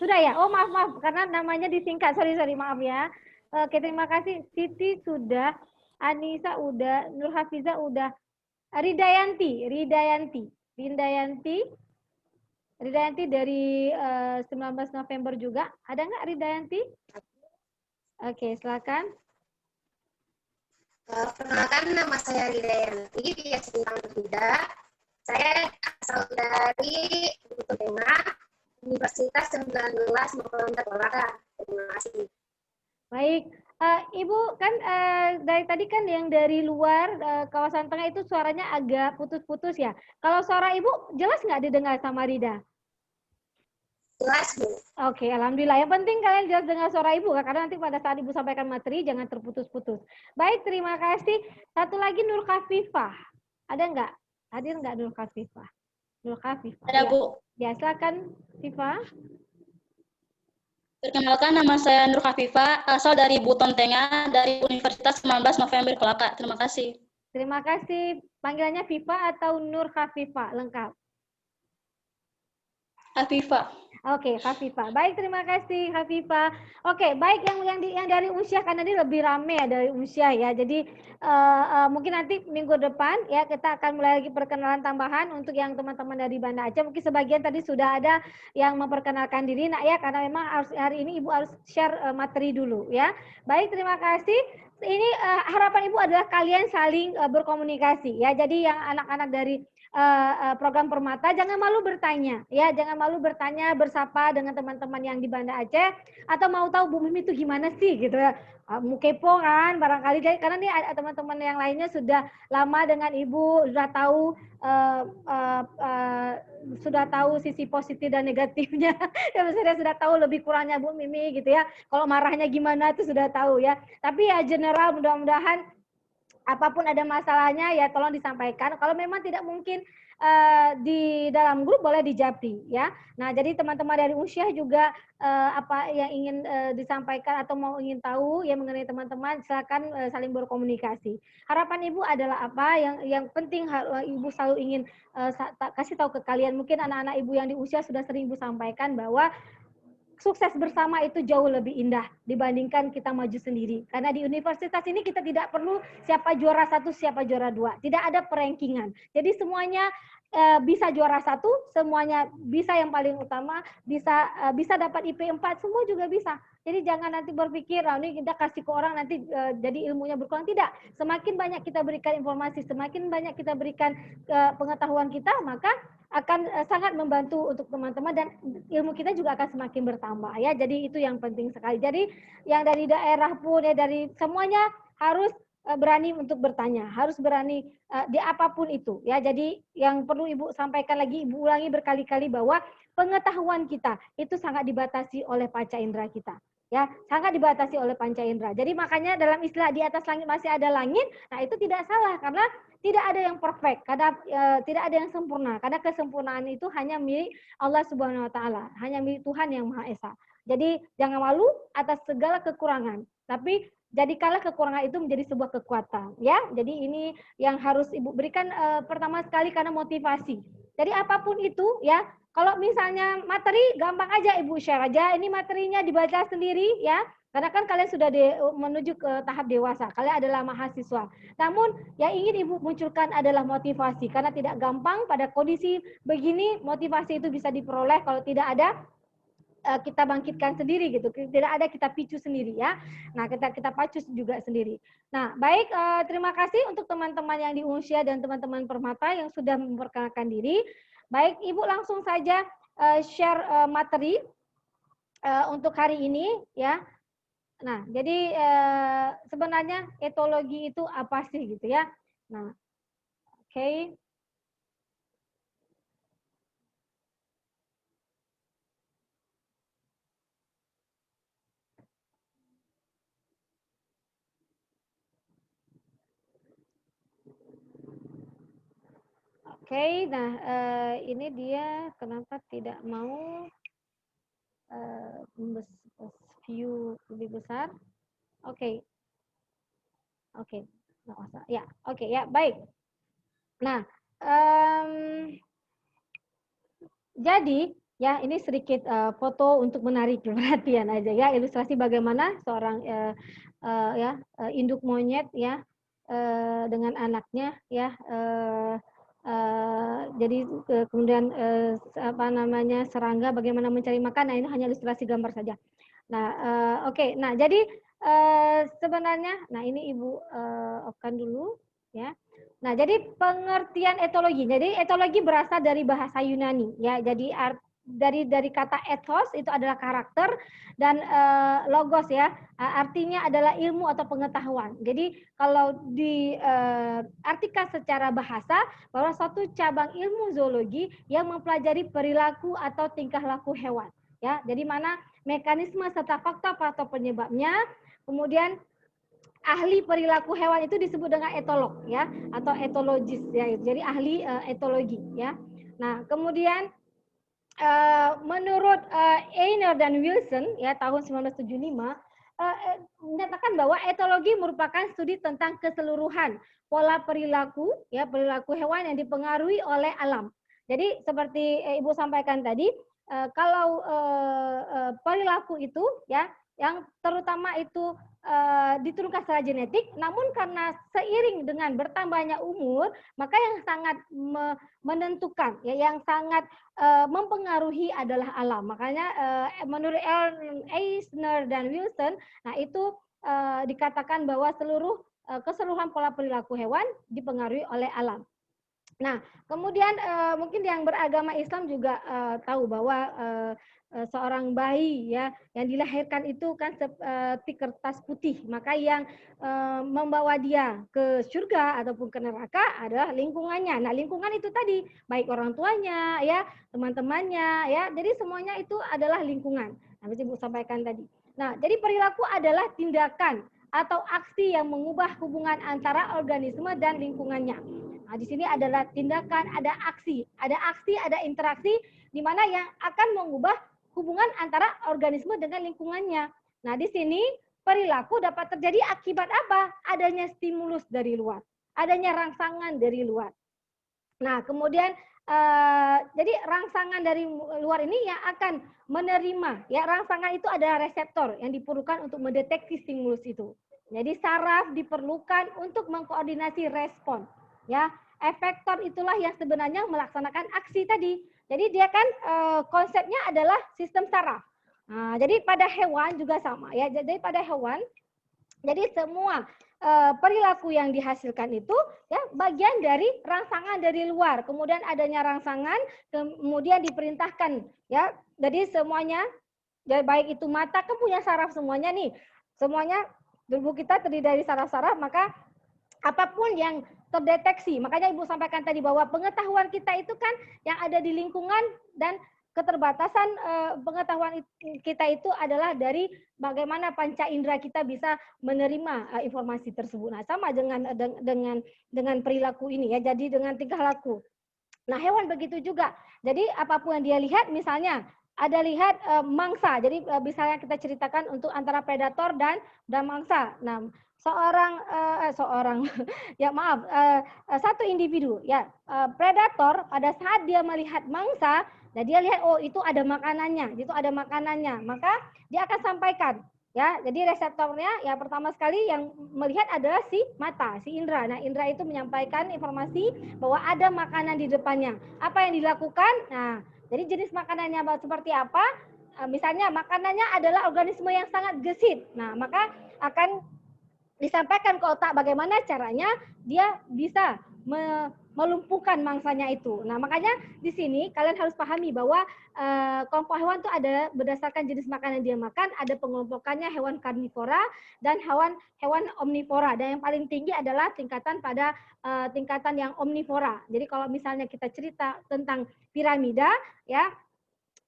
Sudah ya? Oh, maaf, karena namanya disingkat. Sorry, maaf ya. Oke, terima kasih. Siti sudah, Anissa udah, Nur Hafizah udah. Ridayanti dari 19 November juga. Ada nggak Ridayanti? Oke, silakan. Perkenalkan, nama saya Ridayanti, biasa dipanggil Rida. Saya asal dari Bukit Tengah, Universitas 19 November Kolaka. Terima kasih. Baik. Ibu kan dari tadi kan yang dari luar kawasan tengah itu suaranya agak putus-putus ya. Kalau suara Ibu jelas nggak didengar sama Rida? Jelas, Bu. Oke, alhamdulillah. Yang penting kalian jelas dengar suara Ibu, karena nanti pada saat Ibu sampaikan materi jangan terputus-putus. Baik, terima kasih. Satu lagi Nur Khafifah. Ada nggak? Hadir nggak Nur Khafifah? Nur Khafifah. Ada, Ya. Bu. Ya, silakan, Viva. Perkenalkan, nama saya Nur Khafifah, asal dari Buton Tengah, dari Universitas 19 November Kolaka. Terima kasih. Terima kasih. Panggilannya Viva atau Nur Khafifah? Lengkap. Khafifah. Oke, Khafifah. Baik, terima kasih Khafifah. Oke, baik yang dari usia, karena ini lebih rame ya dari usia ya. Jadi mungkin nanti minggu depan ya kita akan mulai lagi perkenalan tambahan untuk yang teman-teman dari Banda Aceh. Mungkin sebagian tadi sudah ada yang memperkenalkan diri, nak ya, karena memang hari ini Ibu harus share materi dulu ya. Baik, terima kasih. Ini harapan Ibu adalah kalian saling berkomunikasi ya. Jadi yang anak-anak dari program Permata jangan malu bertanya ya, jangan malu bertanya, bersapa dengan teman-teman yang di Banda Aceh, atau mau tahu Bu Mimi itu gimana sih gitu ya. Mau kepo kan barangkali, karena nih teman-teman yang lainnya sudah lama dengan Ibu, sudah tahu sisi positif dan negatifnya. Ya, maksudnya sudah tahu lebih kurangnya Bu Mimi gitu ya. Kalau marahnya gimana itu sudah tahu ya. Tapi ya general, mudah-mudahan apapun ada masalahnya ya tolong disampaikan. Kalau memang tidak mungkin di dalam grup boleh dijapri ya. Nah, jadi teman-teman dari usia juga apa yang ingin disampaikan atau mau ingin tahu ya mengenai teman-teman, silakan saling berkomunikasi. Harapan Ibu adalah apa yang penting Ibu selalu ingin kasih tahu ke kalian. Mungkin anak-anak Ibu yang di usia sudah sering Ibu sampaikan bahwa sukses bersama itu jauh lebih indah dibandingkan kita maju sendiri. Karena di universitas ini kita tidak perlu siapa juara 1, siapa juara 2. Tidak ada perankingan. Jadi semuanya bisa juara 1, semuanya bisa yang paling utama, bisa dapat IP 4, semua juga bisa. Jadi jangan nanti berpikir, ini kita kasih ke orang nanti jadi ilmunya berkurang. Tidak. Semakin banyak kita berikan informasi, semakin banyak kita berikan pengetahuan kita, maka akan sangat membantu untuk teman-teman dan ilmu kita juga akan semakin bertambah ya. Jadi itu yang penting sekali. Jadi yang dari daerah pun ya, dari semuanya harus berani untuk bertanya, harus berani di apapun itu ya. Jadi yang perlu Ibu sampaikan lagi, Ibu ulangi berkali-kali bahwa pengetahuan kita itu sangat dibatasi oleh panca indera kita. Ya, sangat dibatasi oleh panca indera. Jadi makanya dalam istilah di atas langit masih ada langit, nah itu tidak salah karena tidak ada yang perfect, karena tidak ada yang sempurna. Karena kesempurnaan itu hanya milik Allah Subhanahu wa taala, hanya milik Tuhan yang Maha Esa. Jadi jangan malu atas segala kekurangan, tapi jadikanlah kekurangan itu menjadi sebuah kekuatan, ya. Jadi ini yang harus Ibu berikan pertama sekali karena motivasi. Jadi apapun itu, ya. Kalau misalnya materi, gampang aja Ibu share aja. Ini materinya dibaca sendiri, ya. Karena kan kalian sudah menuju ke tahap dewasa. Kalian adalah mahasiswa. Namun yang ingin Ibu munculkan adalah motivasi. Karena tidak gampang pada kondisi begini, motivasi itu bisa diperoleh. Kalau tidak ada, kita bangkitkan sendiri gitu. Tidak ada, kita picu sendiri ya. Nah, kita pacu juga sendiri. Nah, baik, terima kasih untuk teman-teman yang di Unsia dan teman-teman Permata yang sudah memperkenalkan diri. Baik, Ibu langsung saja share materi untuk hari ini ya. Nah, jadi sebenarnya etologi itu apa sih gitu ya. Nah, oke. Oke, nah ini dia kenapa tidak mau view lebih besar. Oke, oke, ya, oke, ya, baik. Nah, jadi ya ini sedikit foto untuk menarik perhatian aja ya, ilustrasi bagaimana seorang induk monyet ya dengan anaknya ya. Jadi kemudian apa namanya serangga bagaimana mencari makan. Nah, ini hanya ilustrasi gambar saja. Nah, oke. Nah, jadi sebenarnya, nah ini Ibu off-kan dulu ya. Nah, jadi pengertian etologi. Jadi etologi berasal dari bahasa Yunani ya. Jadi dari kata ethos itu adalah karakter dan logos ya, artinya adalah ilmu atau pengetahuan. Jadi kalau diartikan secara bahasa bahwa suatu cabang ilmu zoologi yang mempelajari perilaku atau tingkah laku hewan. ya. Jadi mana mekanisme serta faktor-faktor penyebabnya. Kemudian ahli perilaku hewan itu disebut dengan etolog ya, atau etologis ya. Jadi ahli etologi ya. Nah, kemudian menurut Einer dan Wilson ya tahun 1975 menyatakan bahwa etologi merupakan studi tentang keseluruhan pola perilaku ya, perilaku hewan yang dipengaruhi oleh alam. Jadi seperti Ibu sampaikan tadi, kalau perilaku itu ya yang terutama itu diturunkan secara genetik, namun karena seiring dengan bertambahnya umur, maka yang sangat menentukan, ya, yang sangat mempengaruhi adalah alam. Makanya menurut Eisner dan Wilson, nah itu dikatakan bahwa keseluruhan pola perilaku hewan dipengaruhi oleh alam. Nah, kemudian mungkin yang beragama Islam juga tahu bahwa seorang bayi ya yang dilahirkan itu kan seperti kertas putih, maka yang membawa dia ke surga ataupun ke neraka adalah lingkungannya. Nah, lingkungan itu tadi baik orang tuanya ya, teman-temannya ya. Jadi semuanya itu adalah lingkungan. Nah, Ibu sampaikan tadi. Nah, jadi perilaku adalah tindakan atau aksi yang mengubah hubungan antara organisme dan lingkungannya. Nah, di sini adalah tindakan, ada aksi, ada interaksi di mana yang akan mengubah hubungan antara organisme dengan lingkungannya. Nah, di sini perilaku dapat terjadi akibat apa? Adanya stimulus dari luar, adanya rangsangan dari luar. Nah, kemudian jadi rangsangan dari luar ini yang akan menerima, ya rangsangan itu adalah reseptor yang diperlukan untuk mendeteksi stimulus itu. Jadi saraf diperlukan untuk mengkoordinasi respon. Ya, efektor itulah yang sebenarnya melaksanakan aksi tadi. Jadi dia kan konsepnya adalah sistem saraf. Nah, jadi pada hewan juga sama ya. Jadi pada hewan, jadi semua perilaku yang dihasilkan itu ya bagian dari rangsangan dari luar. Kemudian adanya rangsangan, kemudian diperintahkan ya. Jadi semuanya, baik itu mata kan punya saraf semuanya nih. Semuanya tubuh kita terdiri dari saraf-saraf, maka apapun yang terdeteksi. Makanya Ibu sampaikan tadi bahwa pengetahuan kita itu kan yang ada di lingkungan dan keterbatasan pengetahuan kita itu adalah dari bagaimana panca indera kita bisa menerima informasi tersebut. Nah, sama dengan perilaku ini ya. Jadi dengan tingkah laku. Nah, hewan begitu juga. Jadi apapun yang dia lihat, misalnya ada lihat mangsa. Jadi misalnya kita ceritakan untuk antara predator dan mangsa. Nah, satu individu ya predator pada saat dia melihat mangsa, nah dia lihat oh itu ada makanannya, maka dia akan sampaikan ya. Jadi reseptornya ya pertama sekali yang melihat adalah si mata, si indera. Nah, indera itu menyampaikan informasi bahwa ada makanan di depannya. Apa yang dilakukan? Nah, jadi jenis makanannya seperti apa? Misalnya makanannya adalah organisme yang sangat gesit. Nah, maka akan disampaikan ke otak bagaimana caranya dia bisa melumpuhkan mangsanya itu. Nah, makanya di sini kalian harus pahami bahwa kelompok hewan itu ada berdasarkan jenis makanan yang dia makan, ada pengelompokannya hewan karnivora dan hewan omnivora. Dan yang paling tinggi adalah tingkatan yang omnivora. Jadi kalau misalnya kita cerita tentang piramida ya,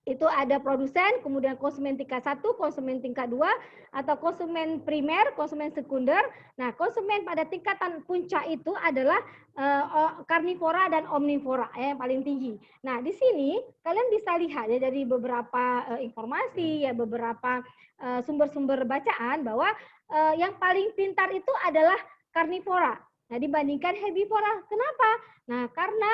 itu ada produsen, kemudian konsumen tingkat 1, konsumen tingkat 2, atau konsumen primer, konsumen sekunder. Nah, konsumen pada tingkatan puncak itu adalah karnivora dan omnivora yang paling tinggi. Nah, di sini kalian bisa lihat ya dari beberapa informasi, ya beberapa sumber-sumber bacaan bahwa yang paling pintar itu adalah karnivora. Nah, dibandingkan herbivora. Kenapa? Nah, karena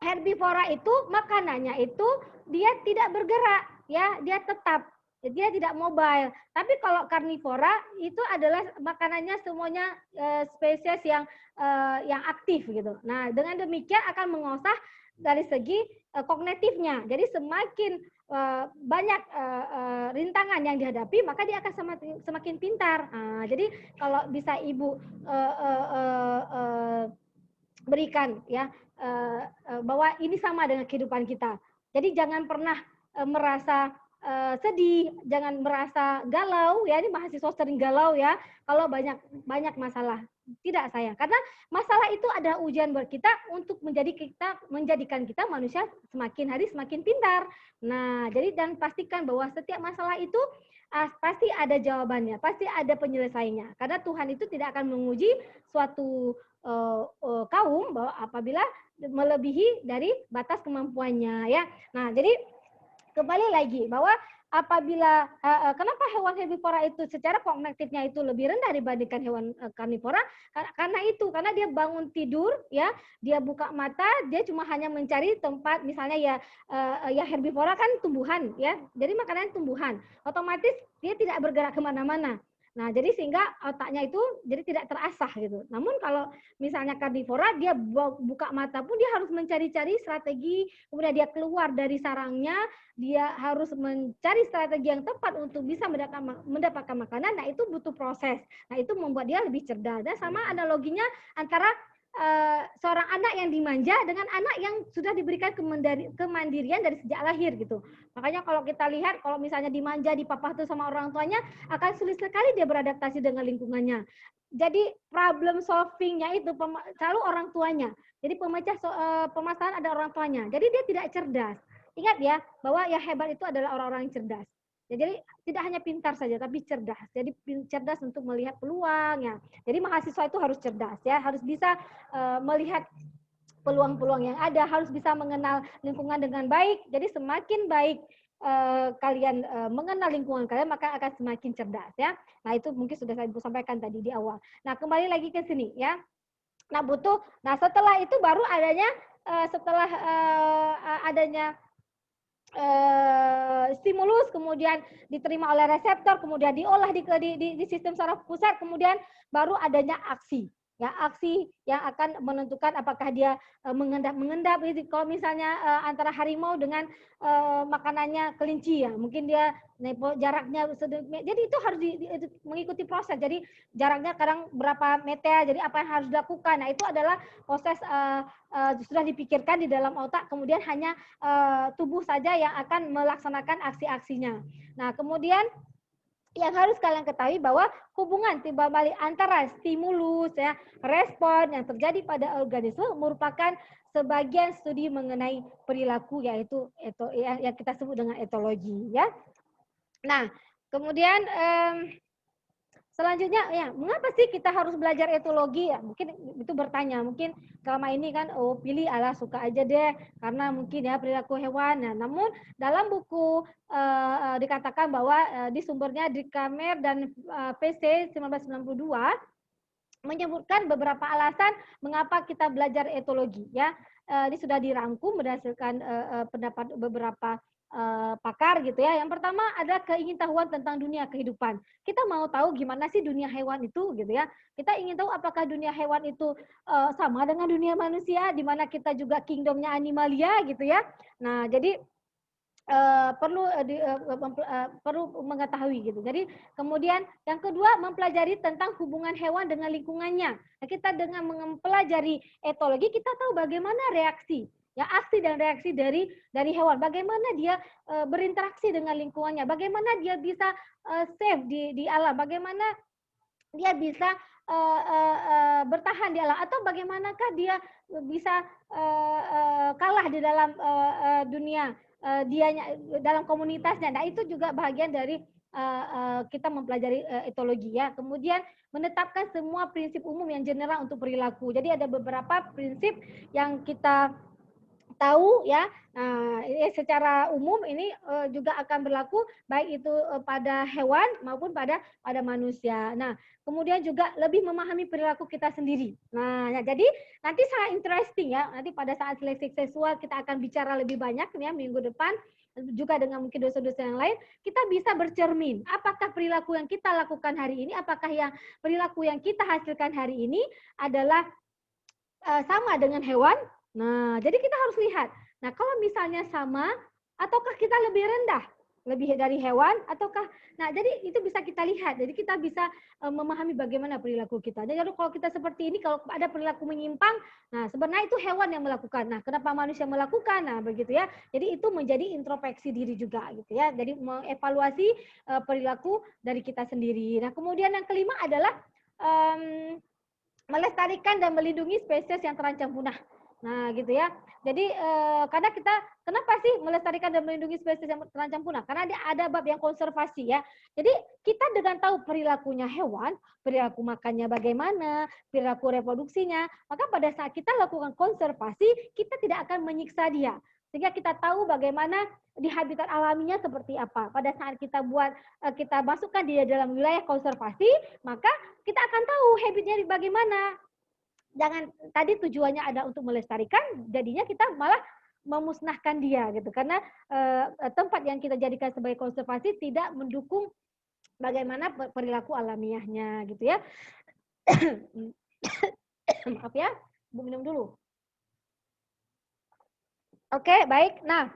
herbivora itu makanannya itu dia tidak bergerak ya, dia tetap, dia tidak mobile. Tapi kalau karnivora itu adalah makanannya semuanya spesies yang aktif gitu. Nah, dengan demikian akan mengosah dari segi kognitifnya. Jadi semakin banyak rintangan yang dihadapi, maka dia akan semakin pintar. Nah, jadi kalau bisa Ibu berikan ya bahwa ini sama dengan kehidupan kita. Jadi jangan pernah merasa sedih, jangan merasa galau ya. Ini mahasiswa sering galau ya kalau banyak masalah. tidak sayang. Karena masalah itu adalah ujian buat kita untuk menjadikan kita manusia semakin hari semakin pintar. Nah, jadi dan pastikan bahwa setiap masalah itu pasti ada jawabannya, pasti ada penyelesaiannya. Karena Tuhan itu tidak akan menguji suatu kaum bahwa apabila melebihi dari batas kemampuannya, ya. Nah, jadi kembali lagi bahwa apabila kenapa hewan herbivora itu secara kognitifnya itu lebih rendah dibandingkan hewan karnivora, karena dia bangun tidur, ya, dia buka mata, dia cuma hanya mencari tempat, misalnya ya herbivora kan tumbuhan, ya, jadi makanannya tumbuhan, otomatis dia tidak bergerak kemana-mana. Nah, jadi sehingga otaknya itu jadi tidak terasah gitu. Namun kalau misalnya karnivora, dia buka mata pun dia harus mencari-cari strategi, kemudian dia keluar dari sarangnya, dia harus mencari strategi yang tepat untuk bisa mendapatkan makanan. Nah, itu butuh proses. Nah, itu membuat dia lebih cerdas. Dan sama analoginya antara seorang anak yang dimanja dengan anak yang sudah diberikan kemandirian dari sejak lahir gitu. Makanya kalau kita lihat, kalau misalnya dimanja, dipapah tuh sama orang tuanya, akan sulit sekali dia beradaptasi dengan lingkungannya. Jadi problem solvingnya itu selalu orang tuanya. Jadi pemecah permasalahan ada orang tuanya. Jadi dia tidak cerdas. Ingat ya, bahwa yang hebat itu adalah orang-orang yang cerdas. Ya, jadi tidak hanya pintar saja, tapi cerdas. Jadi cerdas untuk melihat peluang, ya. Jadi mahasiswa itu harus cerdas, ya, harus bisa melihat peluang-peluang yang ada, harus bisa mengenal lingkungan dengan baik. Jadi semakin baik kalian mengenal lingkungan kalian, maka akan semakin cerdas, ya. Nah, itu mungkin sudah saya sampaikan tadi di awal. Nah, kembali lagi ke sini, ya. Nah, setelah itu baru adanya stimulus, kemudian diterima oleh reseptor, kemudian diolah di sistem saraf pusat, kemudian baru adanya aksi. Ya, aksi yang akan menentukan apakah dia mengendap. Kalau misalnya antara harimau dengan makanannya kelinci, ya, mungkin dia jaraknya sedemikian. Jadi itu harus mengikuti proses. Jadi jaraknya kadang berapa meter. Jadi apa yang harus dilakukan? Nah, itu adalah proses sudah dipikirkan di dalam otak. Kemudian hanya tubuh saja yang akan melaksanakan aksi-aksinya. Nah, kemudian yang harus kalian ketahui bahwa hubungan timbal balik antara stimulus, ya, respon yang terjadi pada organisme merupakan sebagian studi mengenai perilaku, yaitu yang kita sebut dengan etologi, ya. Nah, kemudian selanjutnya, ya, mengapa sih kita harus belajar etologi? Ya, mungkin itu bertanya, mungkin selama ini kan, pilih ala suka aja deh, karena mungkin ya perilaku hewan. Nah, namun dalam buku dikatakan bahwa di sumbernya di Kamer dan PC 1992 menyebutkan beberapa alasan mengapa kita belajar etologi. Ya, ini sudah dirangkum berdasarkan pendapat beberapa pakar gitu ya. Yang pertama ada keingintahuan tentang dunia kehidupan. Kita mau tahu gimana sih dunia hewan itu gitu ya. Kita ingin tahu apakah dunia hewan itu sama dengan dunia manusia, di mana kita juga kingdomnya animalia gitu ya. Nah, jadi perlu mengetahui gitu. Jadi kemudian yang kedua mempelajari tentang hubungan hewan dengan lingkungannya. Nah, kita dengan mempelajari etologi kita tahu bagaimana reaksi, ya, aksi dan reaksi dari hewan, bagaimana dia berinteraksi dengan lingkungannya, bagaimana dia bisa safe di alam, bagaimana dia bisa bertahan di alam, atau bagaimanakah dia bisa kalah di dalam dunia dianya dalam komunitasnya. Nah, itu juga bagian dari kita mempelajari etologi, ya. Kemudian menetapkan semua prinsip umum yang general untuk perilaku. Jadi ada beberapa prinsip yang kita tahu, ya. Nah, secara umum ini juga akan berlaku baik itu pada hewan maupun pada manusia. Nah, kemudian juga lebih memahami perilaku kita sendiri. Nah, ya, jadi nanti sangat interesting, ya. Nanti pada saat seleksi seksual kita akan bicara lebih banyak, ya, minggu depan juga dengan mungkin dosen-dosen yang lain. Kita bisa bercermin apakah perilaku yang kita lakukan hari ini, apakah yang perilaku yang kita hasilkan hari ini adalah sama dengan hewan. Nah, jadi kita harus lihat. Nah, kalau misalnya sama, ataukah kita lebih rendah, lebih dari hewan, ataukah, nah, jadi itu bisa kita lihat. Jadi kita bisa memahami bagaimana perilaku kita. Jadi kalau kita seperti ini, kalau ada perilaku menyimpang, nah, sebenarnya itu hewan yang melakukan. Nah, kenapa manusia melakukan? Nah, begitu ya. Jadi itu menjadi introspeksi diri juga, gitu ya. Jadi mengevaluasi perilaku dari kita sendiri. Nah, kemudian yang kelima adalah melestarikan dan melindungi spesies yang terancam punah. Nah, gitu ya. Jadi karena kita kenapa sih melestarikan dan melindungi spesies yang terancam punah? Karena dia ada bab yang konservasi ya. Jadi kita dengan tahu perilakunya hewan, perilaku makannya bagaimana, perilaku reproduksinya, maka pada saat kita lakukan konservasi, kita tidak akan menyiksa dia. Sehingga kita tahu bagaimana di habitat alaminya seperti apa. Pada saat kita kita masukkan dia dalam wilayah konservasi, maka kita akan tahu habitnya bagaimana. Jangan tadi tujuannya ada untuk melestarikan, jadinya kita malah memusnahkan dia gitu, karena tempat yang kita jadikan sebagai konservasi tidak mendukung bagaimana perilaku alamiahnya gitu ya. Maaf ya, Bu minum dulu. Oke, baik. Nah,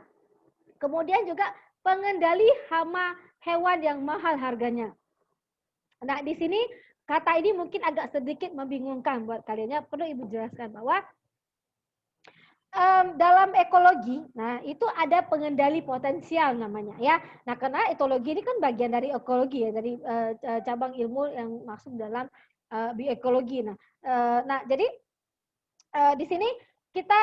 kemudian juga pengendali hama hewan yang mahal harganya. Nah, di sini kata ini mungkin agak sedikit membingungkan buat kalian ya. Perlu Ibu jelaskan bahwa dalam ekologi, nah itu ada pengendali potensial namanya ya. Nah, karena etologi ini kan bagian dari ekologi ya, dari cabang ilmu yang masuk dalam bioekologi. Nah, jadi di sini kita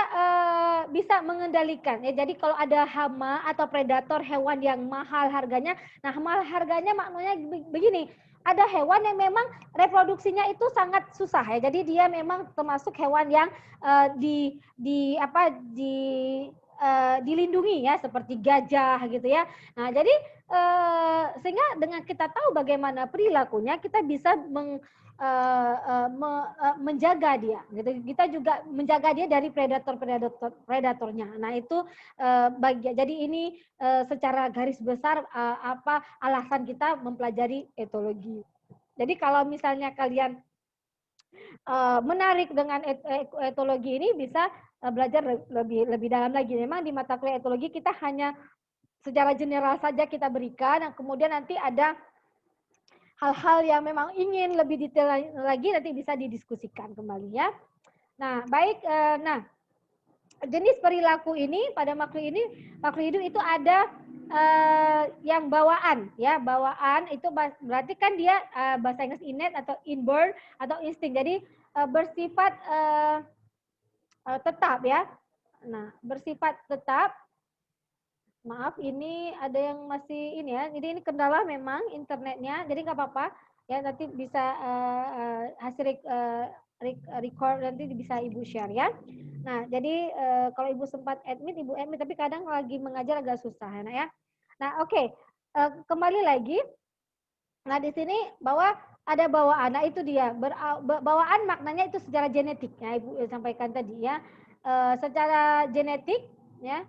bisa mengendalikan ya. Jadi kalau ada hama atau predator hewan yang mahal harganya, nah mahal harganya maknanya begini. Ada hewan yang memang reproduksinya itu sangat susah ya. Jadi dia memang termasuk hewan yang dilindungi ya, seperti gajah gitu ya. Nah, jadi sehingga dengan kita tahu bagaimana perilakunya, kita bisa menjaga dia gitu. Kita juga menjaga dia dari predatornya. Nah, itu jadi ini secara garis besar apa alasan kita mempelajari etologi. Jadi kalau misalnya kalian menarik dengan etologi ini, bisa belajar lebih dalam lagi. Memang di mata kuliah etologi kita hanya secara general saja kita berikan, dan kemudian nanti ada hal-hal yang memang ingin lebih detail lagi nanti bisa didiskusikan kembali ya. Nah, baik. Nah, jenis perilaku ini pada makhluk hidup itu ada yang bawaan ya. Bawaan itu berarti kan dia bahasa Inggris innate atau inborn atau insting. Jadi bersifat tetap ya. Nah, bersifat tetap. Maaf, ini ada yang masih ini ya. Jadi ini kendala memang internetnya. Jadi nggak apa-apa ya. Nanti bisa hasil record nanti bisa Ibu share ya. Nah, jadi kalau Ibu sempat admit, Ibu admit. Tapi kadang lagi mengajar agak susah ya. Nah, oke. Kembali lagi. Nah, di sini bahwa ada bawaan. Nah, itu dia. Bawaan maknanya itu secara genetik. Ya, Ibu sampaikan tadi ya. Secara genetik ya.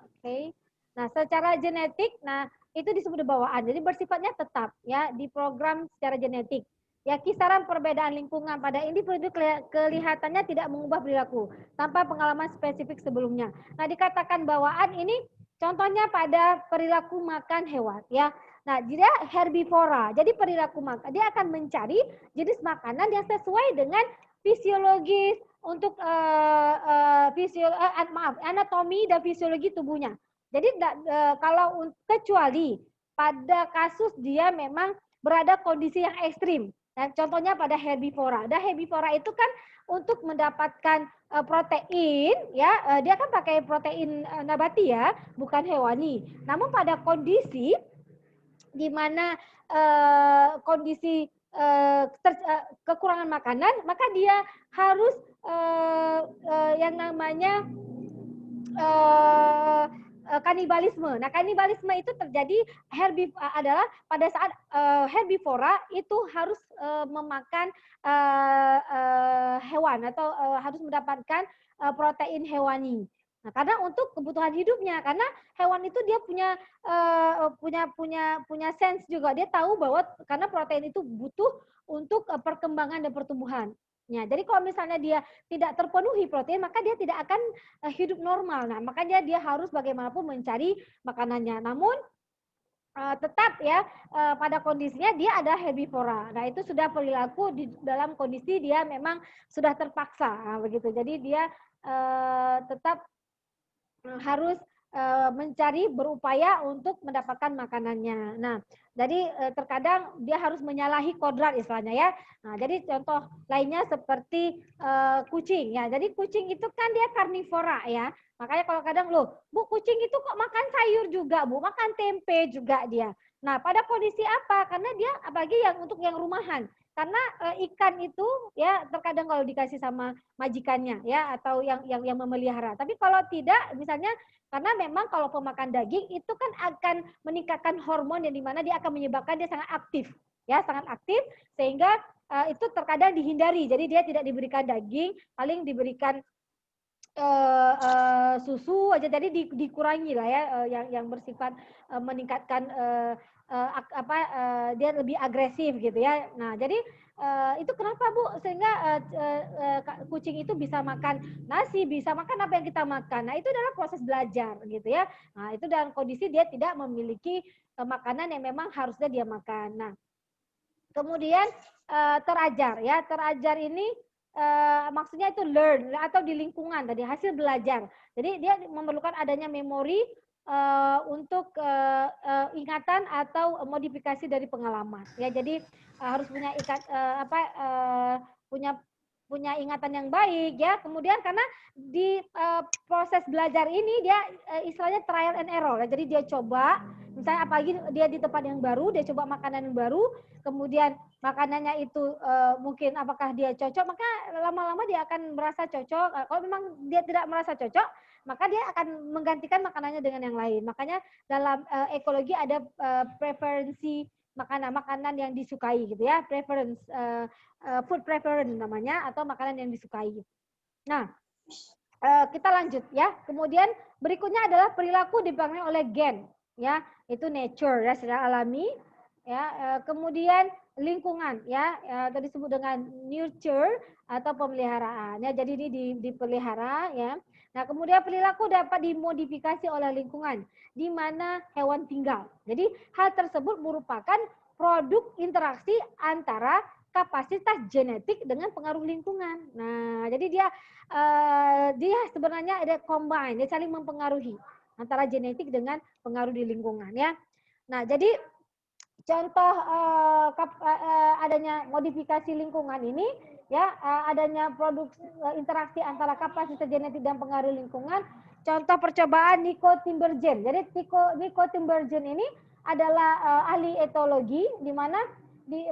Oke. Nah, secara genetik, nah itu disebut bawaan. Jadi bersifatnya tetap ya, diprogram secara genetik. Ya, kisaran perbedaan lingkungan pada individu kelihatannya tidak mengubah perilaku tanpa pengalaman spesifik sebelumnya. Nah, dikatakan bawaan ini contohnya pada perilaku makan hewan ya. Nah, dia herbivora. Jadi perilaku makan, dia akan mencari jenis makanan yang sesuai dengan fisiologis untuk anatomi dan fisiologi tubuhnya. Jadi kalau kecuali pada kasus dia memang berada kondisi yang ekstrim. Dan contohnya pada herbivora. Dan herbivora itu kan untuk mendapatkan protein ya, dia kan pakai protein nabati ya, bukan hewani. Namun pada kondisi di mana kondisi kekurangan makanan, maka dia harus yang namanya kanibalisme. Nah, kanibalisme itu terjadi adalah pada saat herbivora itu harus memakan hewan atau harus mendapatkan protein hewani. Nah, karena untuk kebutuhan hidupnya, karena hewan itu dia punya sense juga, dia tahu bahwa karena protein itu butuh untuk perkembangan dan pertumbuhan. Ya, jadi kalau misalnya dia tidak terpenuhi protein, maka dia tidak akan hidup normal. Nah, makanya dia harus bagaimanapun mencari makanannya. Namun tetap ya pada kondisinya dia ada herbivora. Nah, itu sudah perilaku di dalam kondisi dia memang sudah terpaksa begitu. Jadi dia tetap harus mencari, berupaya untuk mendapatkan makanannya. Nah, jadi terkadang dia harus menyalahi kodrat istilahnya ya. Nah, jadi contoh lainnya seperti kucing ya. Jadi kucing itu kan dia karnivora ya. Makanya kalau kadang loh, Bu, kucing itu kok makan sayur juga, Bu, makan tempe juga dia. Nah, pada kondisi apa? Karena dia apalagi yang untuk yang rumahan. Karena ikan itu ya terkadang kalau dikasih sama majikannya ya atau yang memelihara. Tapi kalau tidak misalnya karena memang kalau pemakan daging itu kan akan meningkatkan hormon yang dimana dia akan menyebabkan dia sangat aktif, ya sangat aktif sehingga itu terkadang dihindari. Jadi dia tidak diberikan daging, paling diberikan susu aja. Jadi dikurangi lah ya yang bersifat meningkatkan dia lebih agresif gitu ya. Nah jadi itu kenapa Bu sehingga kucing itu bisa makan nasi, bisa makan apa yang kita makan. Nah itu adalah proses belajar gitu ya. Nah itu dalam kondisi dia tidak memiliki makanan yang memang harusnya dia makan. Nah kemudian terajar ya, terajar ini maksudnya itu learn atau di lingkungan tadi hasil belajar. Jadi dia memerlukan adanya memori untuk ingatan atau modifikasi dari pengalaman. Ya, jadi harus punya punya ingatan yang baik ya. Kemudian karena di proses belajar ini dia istilahnya trial and error. Ya. Jadi dia coba, misalnya apalagi dia di tempat yang baru, dia coba makanan yang baru, kemudian makanannya itu mungkin apakah dia cocok, maka lama-lama dia akan merasa cocok. Kalau memang dia tidak merasa cocok, maka dia akan menggantikan makanannya dengan yang lain. Makanya dalam ekologi ada preferensi makanan yang disukai gitu ya, preference food preference namanya atau makanan yang disukai. Nah, kita lanjut ya. Kemudian berikutnya adalah perilaku dipengaruhi oleh gen ya, itu nature ya, secara alami ya. Kemudian lingkungan ya, atau disebut dengan nurture atau pemeliharaan ya. Jadi ini dipelihara ya. Nah, kemudian perilaku dapat dimodifikasi oleh lingkungan di mana hewan tinggal. Jadi hal tersebut merupakan produk interaksi antara kapasitas genetik dengan pengaruh lingkungan. Nah, jadi dia sebenarnya ada combine, dia saling mempengaruhi antara genetik dengan pengaruh di lingkungan ya. Nah, jadi contoh adanya modifikasi lingkungan ini ya, adanya produk interaksi antara kapasitas genetik dan pengaruh lingkungan. Contoh percobaan Nico Timbergen. Jadi Nico Timbergen ini adalah ahli etologi di mana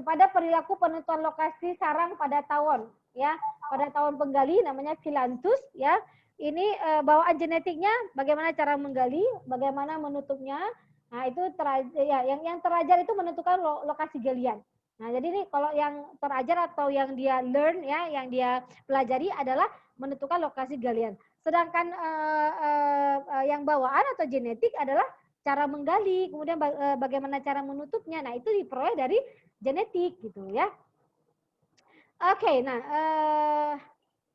pada perilaku penentuan lokasi sarang pada tawon ya, pada tawon penggali namanya Phyllanthus ya. Ini bawaan genetiknya, bagaimana cara menggali, bagaimana menutupnya. Nah, itu yang terajar itu menentukan lokasi galian. Nah, jadi ini kalau yang terajar atau yang dia learn ya, yang dia pelajari adalah menentukan lokasi galian. Sedangkan yang bawaan atau genetik adalah cara menggali, kemudian bagaimana cara menutupnya. Nah, itu diperoleh dari genetik gitu ya. Oke, nah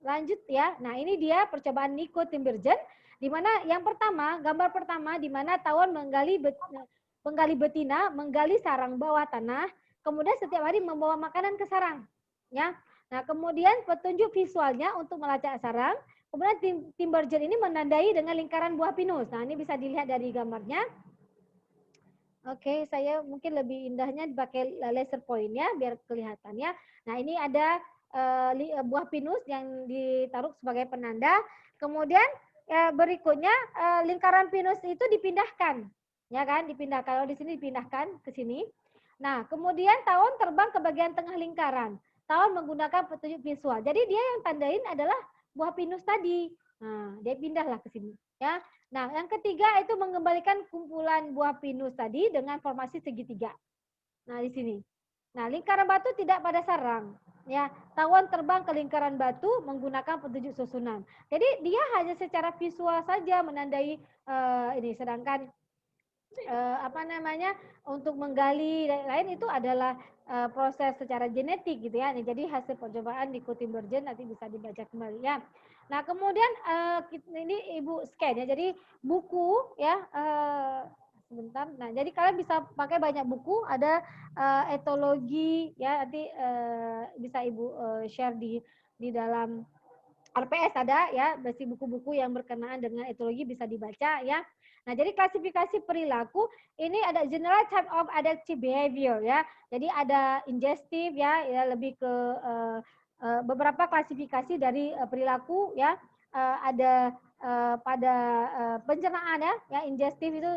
lanjut ya. Nah, ini dia percobaan Nico Timbergen, di mana yang pertama, gambar pertama di mana tawon menggali betina menggali sarang bawah tanah, kemudian setiap hari membawa makanan ke sarang, ya. Nah, kemudian petunjuk visualnya untuk melacak sarang. Kemudian Timbergen ini menandai dengan lingkaran buah pinus. Nah, ini bisa dilihat dari gambarnya. Oke, saya mungkin lebih indahnya dipakai laser point ya, biar kelihatan ya. Nah, ini ada buah pinus yang ditaruh sebagai penanda. Kemudian berikutnya lingkaran pinus itu dipindahkan, ya kan? Dipindahkan. Kalau di sini dipindahkan ke sini. Nah, kemudian tawon terbang ke bagian tengah lingkaran. Tawon menggunakan petunjuk visual. Jadi dia yang tandain adalah buah pinus tadi. Nah, dia pindahlah ke sini, ya. Nah, yang ketiga itu mengembalikan kumpulan buah pinus tadi dengan formasi segitiga. Nah, di sini. Nah, lingkaran batu tidak pada sarang. Ya, tawon terbang ke lingkaran batu menggunakan petunjuk susunan. Jadi dia hanya secara visual saja menandai ini. Sedangkan untuk menggali dan lain itu adalah proses secara genetik gitu ya. Jadi hasil percobaan di Timbergen nanti bisa dibaca kembali ya. Nah, kemudian ini Ibu scan ya. Jadi buku ya sebentar. Nah, jadi kalian bisa pakai banyak buku, ada etologi ya, nanti bisa Ibu share di dalam RPS ada ya, besi buku-buku yang berkenaan dengan etologi bisa dibaca ya. Nah, jadi klasifikasi perilaku ini ada general type of adaptive behavior ya. Jadi ada ingestive ya, lebih ke beberapa klasifikasi dari perilaku ya. Ada pada pencernaan ya ingestive itu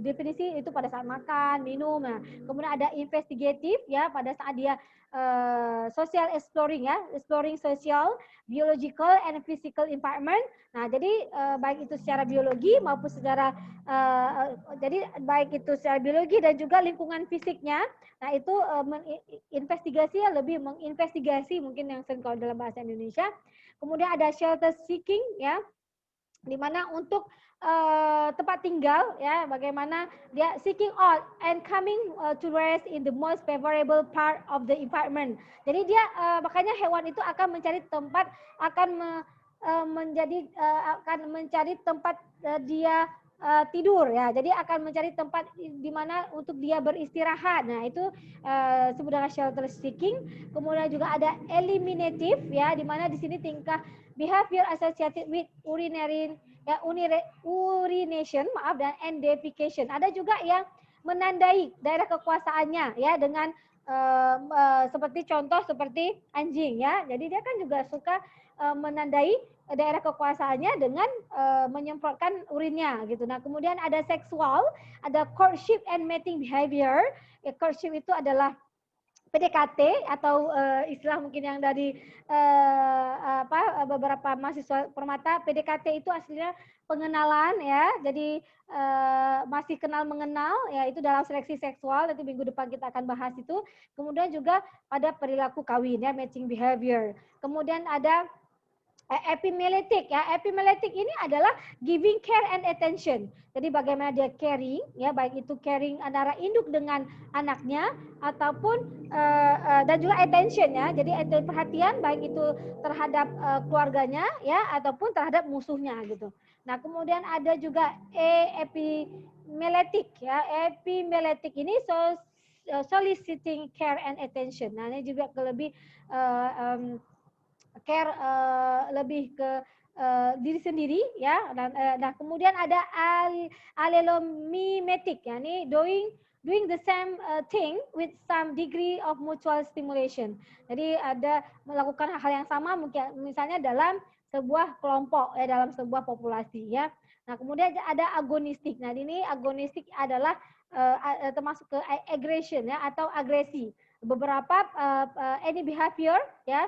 definisi itu pada saat makan, minum. Nah, kemudian ada investigative ya pada saat dia social exploring ya, exploring social, biological and physical environment. Nah, jadi baik itu secara biologi maupun secara jadi baik itu secara biologi dan juga lingkungan fisiknya. Nah, itu investigasi lebih menginvestigasi mungkin yang sering kalau dalam bahasa Indonesia. Kemudian ada shelter seeking ya, di mana untuk tempat tinggal ya, bagaimana dia seeking out and coming to rest in the most favorable part of the environment. Jadi dia makanya hewan itu akan mencari tempat, akan mencari tempat dia tidur ya. Jadi akan mencari tempat di mana untuk dia beristirahat. Nah, itu disebut dengan shelter seeking. Kemudian juga ada eliminative ya, di mana di sini tingkah behavior associated with urinary ya, urination dan defecation. Ada juga yang menandai daerah kekuasaannya ya dengan seperti contoh seperti anjing ya. Jadi dia kan juga suka menandai daerah kekuasaannya dengan menyemprotkan urinnya gitu. Nah, kemudian ada seksual, ada courtship and mating behavior. Ya, courtship itu adalah PDKT atau istilah mungkin yang dari beberapa mahasiswa Permata, PDKT itu aslinya pengenalan ya. Jadi masih kenal mengenal ya, itu dalam seleksi seksual, nanti minggu depan kita akan bahas itu. Kemudian juga pada perilaku kawin ya, matching behavior. Kemudian ada epimeletic ya. Epimeletic ini adalah giving care and attention. Jadi bagaimana dia caring ya, baik itu caring antara induk dengan anaknya ataupun dan juga attention ya. Jadi perhatian baik itu terhadap keluarganya ya ataupun terhadap musuhnya gitu. Nah, kemudian ada juga epimeletic ya. Epimeletic ini soliciting care and attention. Nah, ini juga lebih care lebih ke diri sendiri ya. Dan kemudian ada allelomimetic ya, ini doing the same thing with some degree of mutual stimulation. Jadi ada melakukan hal yang sama mungkin misalnya dalam sebuah kelompok ya, dalam sebuah populasi ya. Nah, kemudian ada agonistik. Nah, ini agonistik adalah termasuk ke aggression ya atau agresi. Beberapa any behavior ya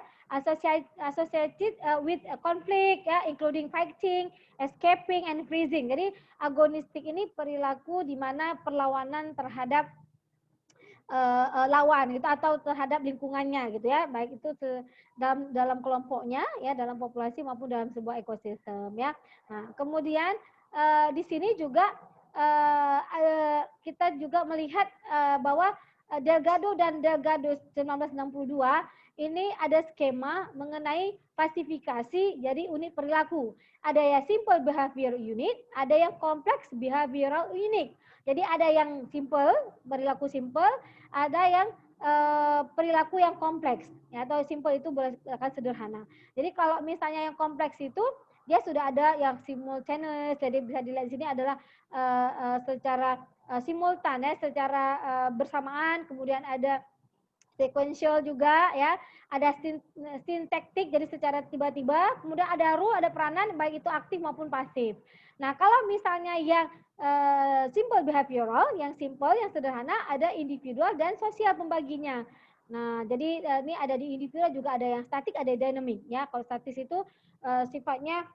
associated with conflict ya, including fighting, escaping and freezing. Jadi agonistik ini perilaku di mana perlawanan terhadap lawan gitu atau terhadap lingkungannya gitu ya, baik itu dalam kelompoknya ya, dalam populasi maupun dalam sebuah ekosistem ya. Nah, kemudian di sini juga kita juga melihat bahwa Delgado dan Delgado 1962 ini ada skema mengenai klasifikasi jadi unit perilaku. Ada yang simple behavior unit, ada yang kompleks behavioral unit. Jadi ada yang simple, perilaku simple, ada yang perilaku yang kompleks ya, atau simple itu akan sederhana. Jadi kalau misalnya yang kompleks itu dia sudah ada yang simultaneous, jadi bisa dilihat di sini adalah secara simultan ya, secara bersamaan, kemudian ada sequential juga ya, ada sintaktik jadi secara tiba-tiba, kemudian ada rule, ada peranan baik itu aktif maupun pasif. Nah, kalau misalnya yang simple behavioral, yang simple, yang sederhana, ada individual dan sosial pembaginya. Nah, jadi ini ada di individual juga ada yang statik, ada dynamic ya. Kalau statis itu sifatnya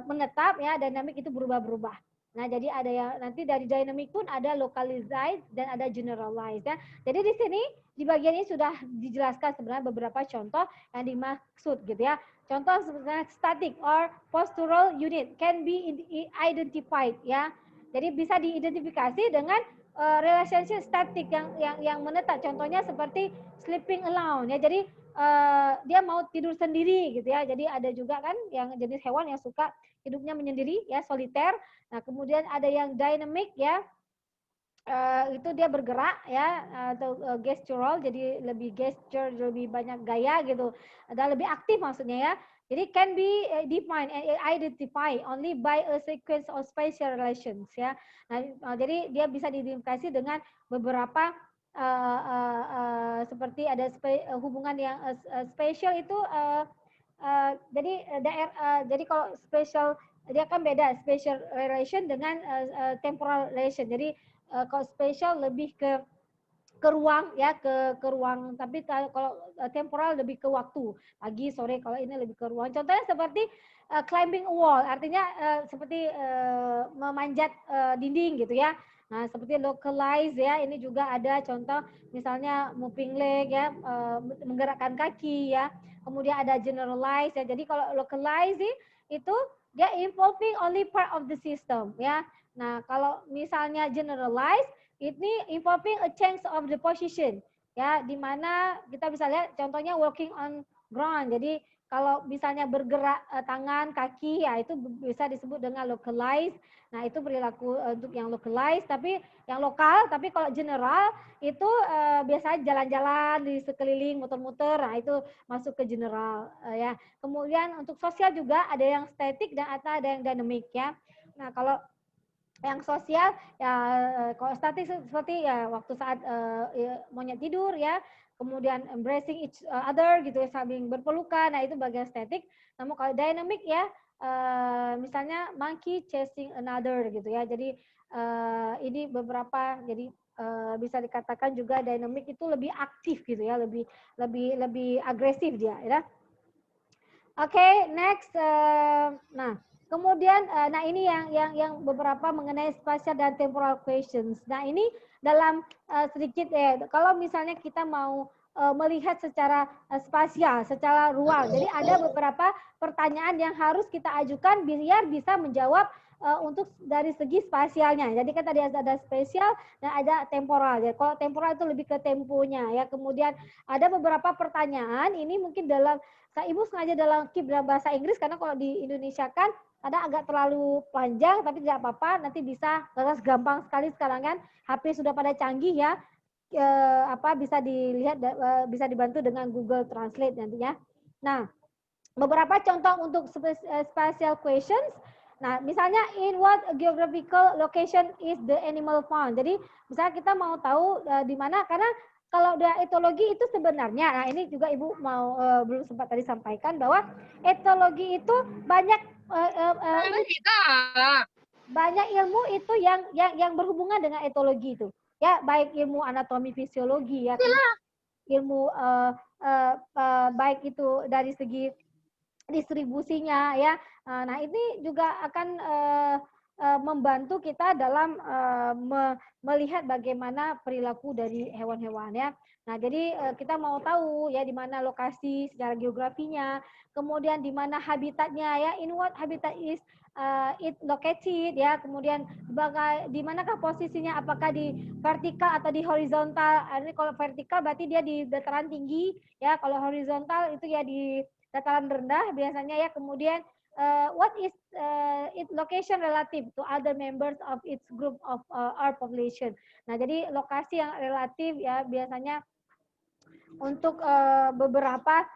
menetap ya, dynamic itu berubah-berubah. Nah, jadi ada yang nanti dari dynamic pun ada localized dan ada generalized ya. Jadi di sini di bagian ini sudah dijelaskan sebenarnya beberapa contoh yang dimaksud gitu ya. Contoh sebenarnya static or postural unit can be identified ya. Jadi bisa diidentifikasi dengan relationship static yang menetap. Contohnya seperti sleeping alone ya. Jadi dia mau tidur sendiri gitu ya. Jadi ada juga kan yang jenis hewan yang suka hidupnya menyendiri ya, soliter. Nah, kemudian ada yang dynamic ya. Itu dia bergerak ya, atau gestural, jadi lebih gesture, lebih banyak gaya gitu, dan lebih aktif maksudnya ya. Jadi can be defined and identified only by a sequence of spatial relations ya. Nah, jadi dia bisa diidentifikasi dengan beberapa seperti ada hubungan yang spatial itu jadi kalau spatial dia kan beda spatial relation dengan temporal relation. Jadi kalau spatial lebih ke ruang ya ke ruang, tapi kalau temporal lebih ke waktu, pagi sore. Kalau ini lebih ke ruang. Contohnya seperti climbing a wall, artinya seperti memanjat dinding gitu ya. Nah, seperti localize ya, ini juga ada contoh misalnya moving leg ya, menggerakkan kaki ya. Kemudian ada generalize ya. Jadi kalau localize itu dia involving only part of the system ya. Nah, kalau misalnya generalize ini involving a change of the position ya, di mana kita bisa lihat contohnya walking on ground. Jadi kalau misalnya bergerak tangan kaki ya itu bisa disebut dengan localized. Nah, itu perilaku untuk yang localized, tapi yang lokal. Tapi kalau general itu biasanya jalan-jalan di sekeliling, muter-muter. Nah, itu masuk ke general ya. Kemudian untuk sosial juga ada yang static dan ada yang dynamic ya. Nah, kalau yang sosial ya kalau statik seperti ya waktu saat monyet tidur ya, kemudian embracing each other gitu ya, saling berpelukan. Nah, itu bagian statik. Namun kalau dynamic ya misalnya monkey chasing another gitu ya. Jadi ini beberapa, jadi bisa dikatakan juga dynamic itu lebih aktif gitu ya, lebih agresif dia ya. Oke, next. Nah, kemudian, nah ini yang beberapa mengenai spatial dan temporal questions. Nah, ini dalam sedikit kalau misalnya kita mau melihat secara spasial, secara ruang. Jadi ada beberapa pertanyaan yang harus kita ajukan biar bisa menjawab untuk dari segi spasialnya. Jadi kan tadi ada spasial dan ada temporal. Ya. Kalau temporal itu lebih ke temponya ya. Kemudian ada beberapa pertanyaan ini mungkin dalam Ibu sengaja dalam keep dalam bahasa Inggris karena kalau di Indonesia kan kadang agak terlalu panjang, tapi tidak apa-apa, nanti bisa gampang sekali sekarang kan HP sudah pada canggih ya, bisa dilihat, bisa dibantu dengan Google Translate nantinya. Nah, beberapa contoh untuk spatial questions. Nah, misalnya in what geographical location is the animal found? Jadi, misalnya kita mau tahu di mana, karena kalau udah etologi itu sebenarnya, nah ini juga Ibu mau belum sempat tadi sampaikan bahwa etologi itu banyak banyak ilmu itu yang berhubungan dengan etologi itu, ya baik ilmu anatomi fisiologi ya, ilmu baik itu dari segi distribusinya ya. Nah ini juga akan membantu kita dalam melihat bagaimana perilaku dari hewan-hewan ya. Nah, jadi kita mau tahu ya di mana lokasi secara geografinya, kemudian di mana habitatnya ya, in what habitat is it located ya, kemudian di manakah posisinya, apakah di vertikal atau di horizontal. Ini kalau vertikal berarti dia di dataran tinggi ya, kalau horizontal itu ya di dataran rendah biasanya ya. Kemudian what is its location relative to other members of its group of our population. Nah, jadi lokasi yang relatif ya biasanya untuk beberapa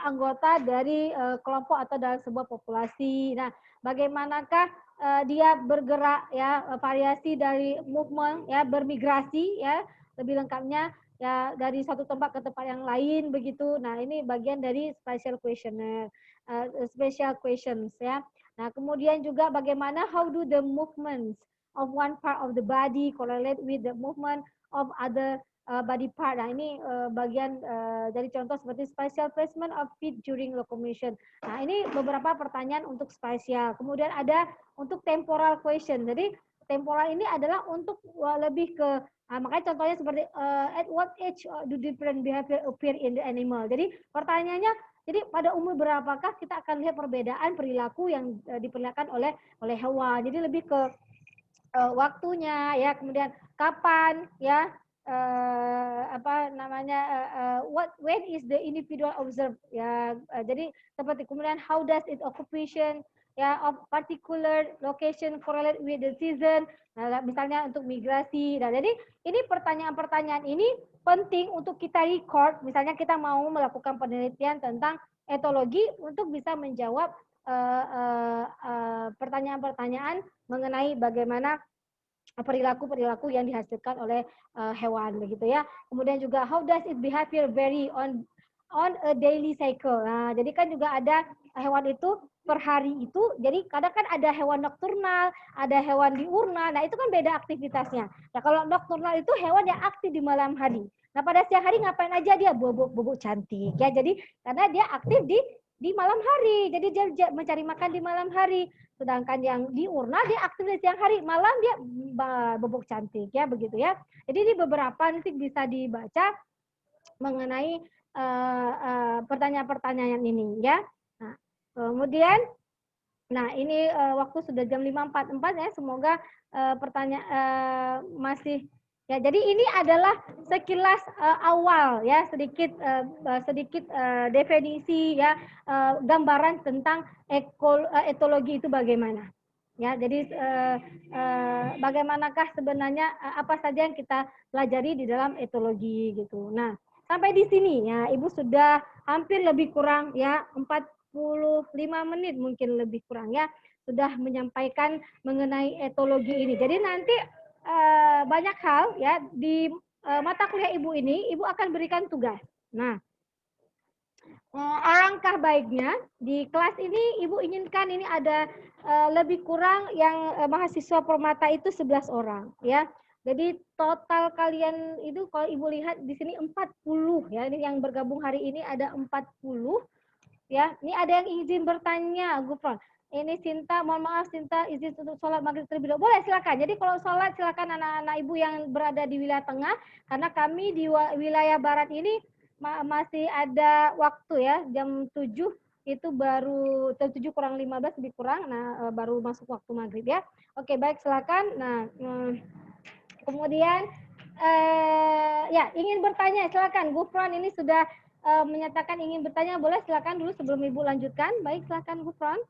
anggota dari kelompok atau dalam sebuah populasi. Nah, bagaimanakah dia bergerak ya, variasi dari movement ya, bermigrasi ya, lebih lengkapnya ya dari satu tempat ke tempat yang lain begitu. Nah, ini bagian dari spatial questionnaire. Special questions ya. Nah, kemudian juga bagaimana how do the movements of one part of the body correlate with the movement of other body part. Nah, ini bagian dari contoh seperti spatial placement of feet during locomotion. Nah, ini beberapa pertanyaan untuk spasial. Kemudian ada untuk temporal question. Jadi temporal ini adalah untuk lebih ke makanya contohnya seperti at what age do different behavior appear in the animal. Jadi pertanyaannya, jadi pada umur berapakah kita akan lihat perbedaan perilaku yang diperlihatkan oleh hewan. Jadi lebih ke waktunya ya, kemudian kapan ya, when is the individual observed ya. Jadi seperti kemudian how does its occupation ya of particular location correlate with the season. Nah, misalnya untuk migrasi. Nah, jadi ini pertanyaan-pertanyaan ini penting untuk kita record. Misalnya kita mau melakukan penelitian tentang etologi untuk bisa menjawab pertanyaan-pertanyaan mengenai bagaimana perilaku-perilaku yang dihasilkan oleh hewan begitu ya. Kemudian juga how does its behavior vary on a daily cycle. Nah, jadi kan juga ada hewan itu per hari itu, jadi kadang kan ada hewan nokturnal, ada hewan diurnal. Nah, itu kan beda aktivitasnya. Nah, kalau nokturnal itu hewan yang aktif di malam hari. Nah, pada siang hari ngapain aja dia? Bobok-bobok cantik ya. Jadi karena dia aktif di malam hari. Jadi dia mencari makan di malam hari. Sedangkan yang diurnal dia aktif di siang hari, malam dia bobok cantik ya, begitu ya. Jadi ini beberapa nanti bisa dibaca mengenai pertanyaan-pertanyaan ini ya. Nah, kemudian ini waktu sudah jam 5.44 ya. Semoga pertanyaan masih ya. Jadi ini adalah sekilas awal ya, sedikit definisi ya, gambaran tentang etologi itu bagaimana. Ya, jadi bagaimanakah sebenarnya apa saja yang kita pelajari di dalam etologi gitu. Nah, sampai di sini ya, Ibu sudah hampir lebih kurang ya 45 menit mungkin lebih kurang ya, sudah menyampaikan mengenai etologi ini. Jadi nanti banyak hal ya di mata kuliah Ibu ini, Ibu akan berikan tugas. Nah, alangkah baiknya di kelas ini Ibu inginkan ini ada lebih kurang yang mahasiswa permata itu 11 orang ya. Jadi total kalian itu kalau Ibu lihat di sini 40 ya. Ini yang bergabung hari ini ada 40 ya. Ini ada yang izin bertanya, Gufron. Ini Sinta, mohon maaf Sinta izin untuk sholat maghrib terlebih dahulu. Boleh silakan. Jadi kalau sholat silakan anak-anak Ibu yang berada di wilayah tengah, karena kami di wilayah barat ini masih ada waktu ya, jam 7 itu baru jam 7 kurang 15 lebih kurang. Nah, baru masuk waktu maghrib ya. Oke, baik silakan. Nah, kemudian ya ingin bertanya silakan. Gufron ini sudah menyatakan ingin bertanya, boleh silakan dulu sebelum Ibu lanjutkan. Baik, silakan Gufron.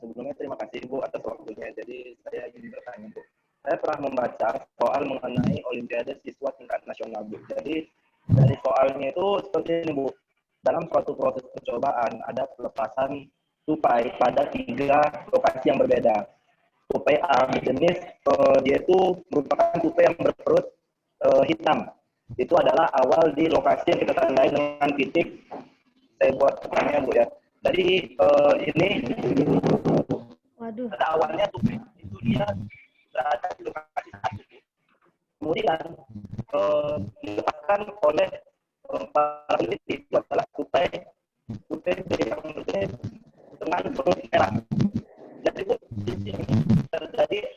Sebelumnya terima kasih Ibu atas waktunya. Jadi saya ingin bertanya Bu. Saya pernah membaca soal mengenai Olimpiade Siswa Tingkat Nasional Bu. Jadi dari soalnya itu seperti ini Bu. Dalam suatu proses percobaan ada pelepasan tupai pada 3 lokasi yang berbeda. Tupai A jenis dia itu merupakan tupai yang berperut hitam. Itu adalah awal di lokasi yang kita tandai dengan titik. Saya buat pertanyaan Bu ya. Jadi ini pada awalnya tupai itu dia berada di lokasi 1. Kemudian dilepaskan oleh para peneliti itu adalah tupai yang dengan perut merah. Jadi di sini terjadi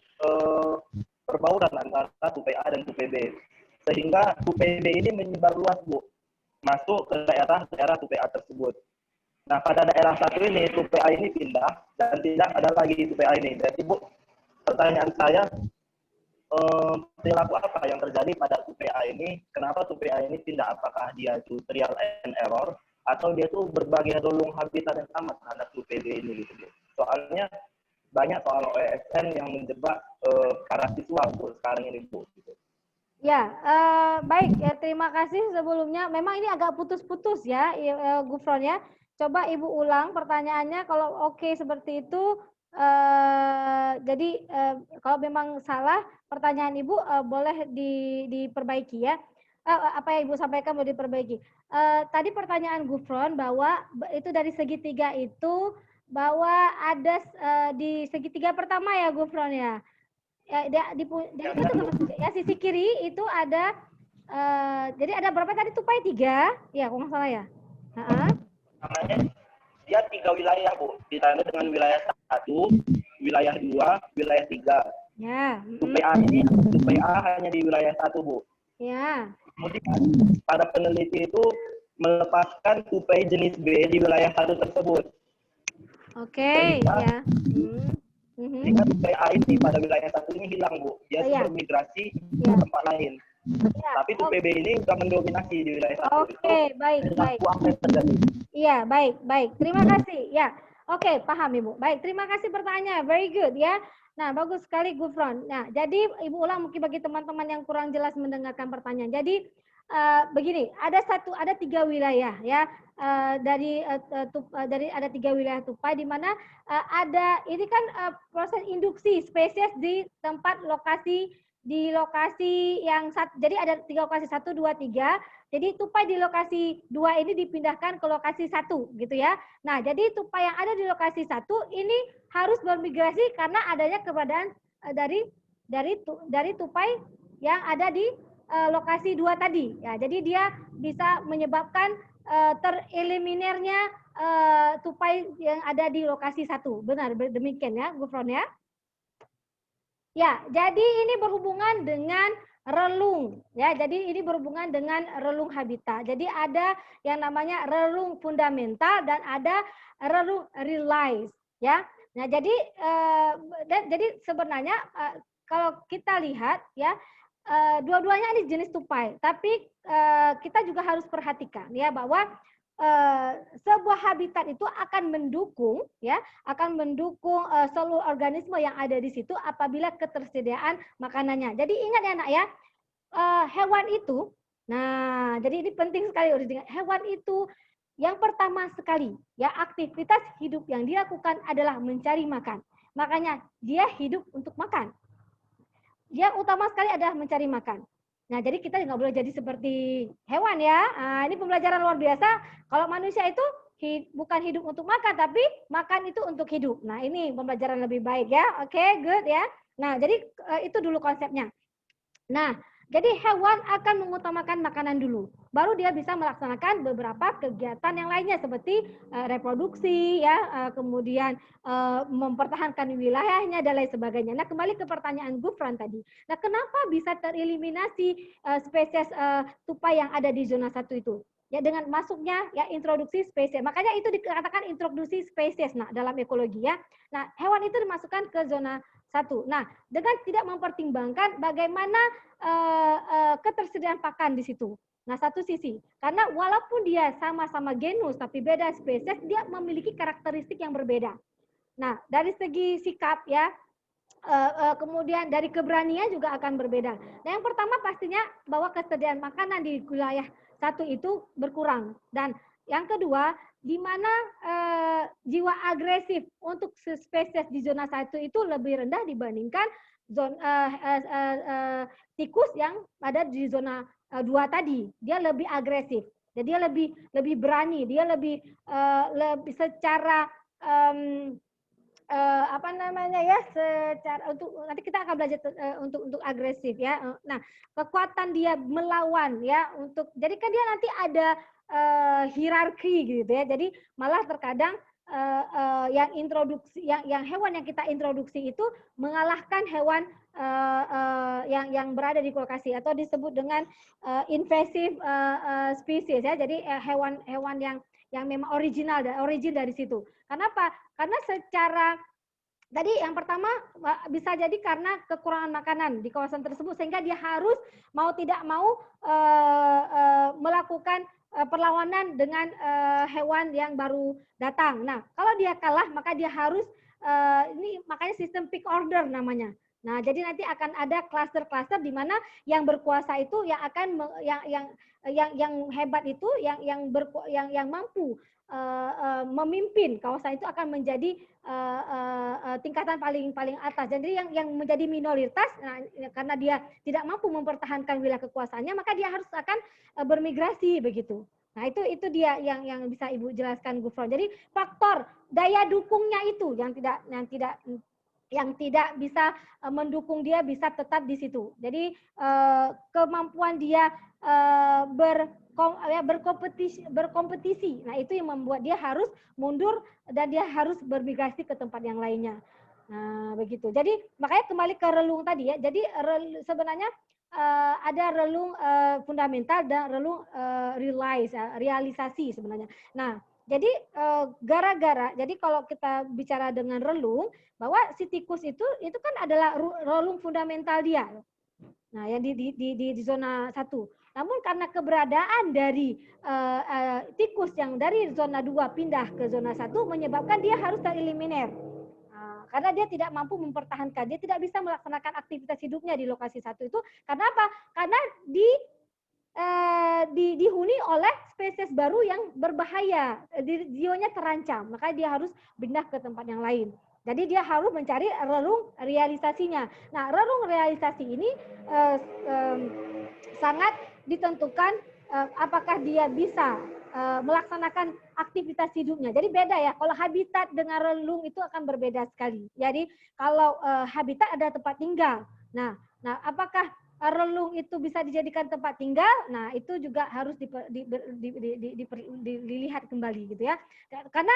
perbauran antara tupai A dan tupai B, sehingga tupai B ini menyebar luas Bu, masuk ke daerah tupai A tersebut. Nah pada daerah 1 ini tupai A ini pindah dan tidak ada lagi tupai A ini. Jadi Bu, pertanyaan saya, perilaku apa yang terjadi pada tupai A ini? Kenapa tupai A ini pindah? Apakah dia itu trial and error atau dia itu berbagai relung habitat yang sama terhadap tupai B ini gitu. Soalnya banyak soal OSN yang menjebak para siswa Bu sekarang ini Bu. Gitu. Ya, baik ya, terima kasih sebelumnya. Memang ini agak putus-putus ya, Gufron ya. Coba Ibu ulang pertanyaannya, kalau oke seperti itu. Jadi kalau memang salah pertanyaan Ibu boleh diperbaiki ya. Apa yang Ibu sampaikan boleh diperbaiki. Tadi pertanyaan Gufron bahwa itu dari segitiga itu bahwa ada di segitiga pertama ya Gufron ya. Ya sisi kiri itu ada jadi ada berapa tadi tupai 3 ya kalau nggak salah ya. Namanya dia 3 wilayah Bu, ditandai dengan wilayah 1, wilayah 2, wilayah 3. Ya. Tupai A hanya di wilayah 1 Bu. Ya. Kemudian para peneliti itu melepaskan tupai jenis B di wilayah 1 tersebut. Oke, ya. Sehingga tupai A ini pada wilayah 1 ini hilang Bu, dia bermigrasi ke tempat lain. Ya, tapi tupai B ini sudah mendominasi di wilayah 1. Oke, baik. Iya, baik. Terima kasih. Ya, oke, paham Ibu. Baik, terima kasih pertanyaan. Very good ya. Nah, bagus sekali Gufron. Nah, jadi Ibu ulang mungkin bagi teman-teman yang kurang jelas mendengarkan pertanyaan. Jadi begini, ada 3 wilayah ya. dari ada 3 wilayah tupai di mana ada ini kan proses induksi spesies di tempat lokasi yang jadi ada 3 lokasi 1, 2, 3. Jadi tupai di lokasi 2 ini dipindahkan ke lokasi 1 gitu ya. Nah, jadi tupai yang ada di lokasi 1 ini harus bermigrasi karena adanya keberadaan dari tupai yang ada di lokasi 2 tadi. Ya, jadi dia bisa menyebabkan tereliminirnya tupai yang ada di lokasi 1. Benar demikian ya, Gufron ya. Ya, jadi ini berhubungan dengan relung ya. Jadi ini berhubungan dengan relung habitat. Jadi ada yang namanya relung fundamental dan ada relung realize ya. Nah, jadi sebenarnya kalau kita lihat ya dua-duanya ini jenis tupai, tapi kita juga harus perhatikan ya bahwa sebuah habitat itu akan mendukung seluruh organisme yang ada di situ apabila ketersediaan makanannya. Jadi ingat ya Nak ya, hewan itu, nah jadi ini penting sekali harus diingat, hewan itu yang pertama sekali ya aktivitas hidup yang dilakukan adalah mencari makan. Makanya dia hidup untuk makan. Yang utama sekali adalah mencari makan. Nah, jadi kita nggak boleh jadi seperti hewan ya. Nah, ini pembelajaran luar biasa. Kalau manusia itu bukan hidup untuk makan, tapi makan itu untuk hidup. Nah, ini pembelajaran lebih baik ya. Oke, good ya. Nah, jadi itu dulu konsepnya. Nah, jadi hewan akan mengutamakan makanan dulu. Baru dia bisa melaksanakan beberapa kegiatan yang lainnya seperti reproduksi ya, kemudian mempertahankan wilayahnya dan lain sebagainya. Nah, kembali ke pertanyaan Gufron tadi. Nah, kenapa bisa tereliminasi spesies tupai yang ada di zona 1 itu? Ya dengan masuknya ya introduksi spesies. Makanya itu dikatakan introduksi spesies nah dalam ekologi ya. Nah, hewan itu dimasukkan ke zona 1. Nah, dengan tidak mempertimbangkan bagaimana ketersediaan pakan di situ. Nah, satu sisi, karena walaupun dia sama-sama genus tapi beda spesies, dia memiliki karakteristik yang berbeda. Nah, dari segi sikap ya, kemudian dari keberanian juga akan berbeda. Nah, yang pertama pastinya bahwa kesediaan makanan di wilayah 1 itu berkurang. Dan yang kedua, di mana jiwa agresif untuk spesies di zona 1 itu lebih rendah dibandingkan tikus yang ada di zona 2 tadi. Dia lebih agresif. Jadi dia lebih berani, dia lebih secara apa namanya ya, secara untuk nanti kita akan belajar untuk agresif ya. Nah, kekuatan dia melawan ya untuk jadi kan dia nanti ada hierarki gitu ya. Jadi malah terkadang yang hewan yang kita introduksi itu mengalahkan hewan yang berada di lokasi atau disebut dengan invasive species ya. Jadi hewan yang memang origin dari situ. Kenapa? Karena secara tadi yang pertama bisa jadi karena kekurangan makanan di kawasan tersebut sehingga dia harus mau tidak mau melakukan perlawanan dengan hewan yang baru datang. Nah, kalau dia kalah maka dia harus ini makanya sistem pick order namanya. Nah, jadi nanti akan ada klaster-klaster di mana yang berkuasa itu yang akan yang hebat itu yang mampu memimpin kawasan itu akan menjadi tingkatan paling atas. Jadi yang menjadi minoritas nah, karena dia tidak mampu mempertahankan wilayah kekuasaannya maka dia harus akan bermigrasi begitu. Nah, itu dia yang bisa Ibu jelaskan Gufron. Jadi faktor daya dukungnya itu yang tidak bisa mendukung dia bisa tetap di situ. Jadi kemampuan dia berkompetisi. Nah, itu yang membuat dia harus mundur dan dia harus bermigrasi ke tempat yang lainnya. Nah, begitu. Jadi makanya kembali ke relung tadi ya. Jadi sebenarnya ada relung fundamental dan relung realisasi sebenarnya. Nah, jadi jadi kalau kita bicara dengan relung bahwa si tikus itu kan adalah relung fundamental dia. Nah, yang di zona 1. Namun karena keberadaan dari tikus yang dari zona 2 pindah ke zona 1 menyebabkan dia harus tereliminir. Nah, karena dia tidak mampu mempertahankan, dia tidak bisa melaksanakan aktivitas hidupnya di lokasi 1 itu. Karena apa? Karena di dihuni oleh spesies baru yang berbahaya, jiwanya terancam, maka dia harus pindah ke tempat yang lain. Jadi dia harus mencari relung realisasinya. Nah, relung realisasi ini sangat ditentukan apakah dia bisa melaksanakan aktivitas hidupnya. Jadi beda ya, kalau habitat dengan relung itu akan berbeda sekali. Jadi kalau habitat ada tempat tinggal. Nah apakah relung itu bisa dijadikan tempat tinggal? Nah, itu juga harus dilihat kembali gitu ya. Karena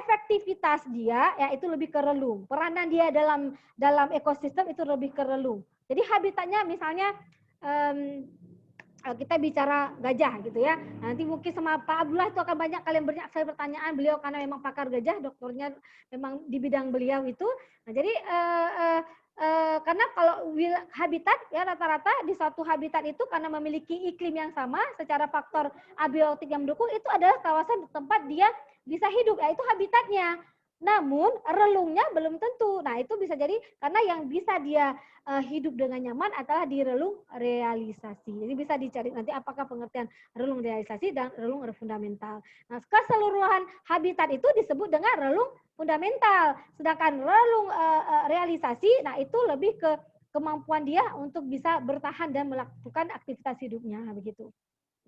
efektivitas dia ya itu lebih ke relung. Peranan dia dalam ekosistem itu lebih ke relung. Jadi habitatnya misalnya kita bicara gajah gitu ya. Nanti mungkin sama Pak Abdullah itu akan banyak kalian banyak sekali pertanyaan, beliau karena memang pakar gajah, doktornya memang di bidang beliau itu. Nah, jadi karena kalau habitat ya rata-rata di suatu habitat itu karena memiliki iklim yang sama secara faktor abiotik yang mendukung, itu adalah kawasan tempat dia bisa hidup, yaitu habitatnya. Namun relungnya belum tentu. Nah, itu bisa jadi karena yang bisa dia hidup dengan nyaman adalah di relung realisasi. Jadi bisa dicari nanti apakah pengertian relung realisasi dan relung fundamental. Nah, keseluruhan habitat itu disebut dengan relung fundamental. Sedangkan relung realisasi, nah itu lebih ke kemampuan dia untuk bisa bertahan dan melakukan aktivitas hidupnya, begitu.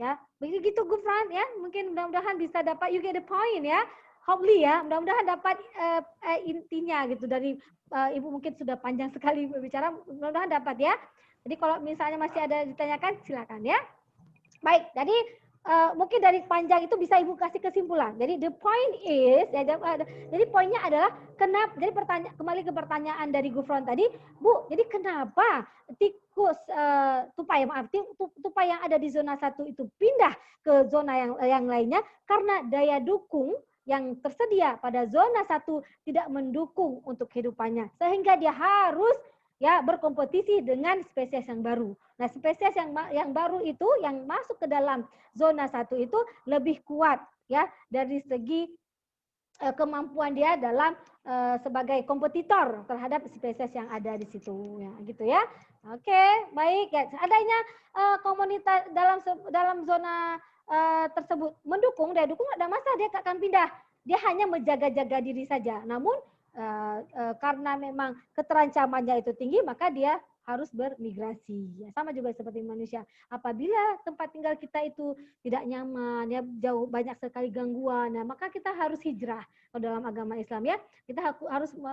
Ya, begitu Gufran ya. Mungkin mudah-mudahan bisa dapat, you get the point ya. Hopefully ya, mudah-mudahan dapat intinya gitu dari Ibu, mungkin sudah panjang sekali berbicara, mudah-mudahan dapat ya. Jadi kalau misalnya masih ada ditanyakan silakan ya. Baik, jadi mungkin dari panjang itu bisa Ibu kasih kesimpulan. Jadi the point is, ya, jadi poinnya adalah kenapa? Jadi kembali ke pertanyaan dari Gufron tadi, Bu. Jadi kenapa tikus tupai yang ada di zona 1 itu pindah ke zona yang lainnya? Karena daya dukung yang tersedia pada zona 1 tidak mendukung untuk kehidupannya, sehingga dia harus ya berkompetisi dengan spesies yang baru. Nah, spesies yang baru itu yang masuk ke dalam zona 1 itu lebih kuat ya dari segi kemampuan dia dalam sebagai kompetitor terhadap spesies yang ada di situ ya, gitu ya. Oke, baik ya. Adanya komunitas dalam zona tersebut mendukung, daya dukung, ada masalah, dia akan pindah. Dia hanya menjaga-jaga diri saja. Namun karena memang keterancamannya itu tinggi, maka dia harus bermigrasi. Ya, sama juga seperti manusia. Apabila tempat tinggal kita itu tidak nyaman, ya jauh banyak sekali gangguan, nah, maka kita harus hijrah. Kalau dalam agama Islam ya, kita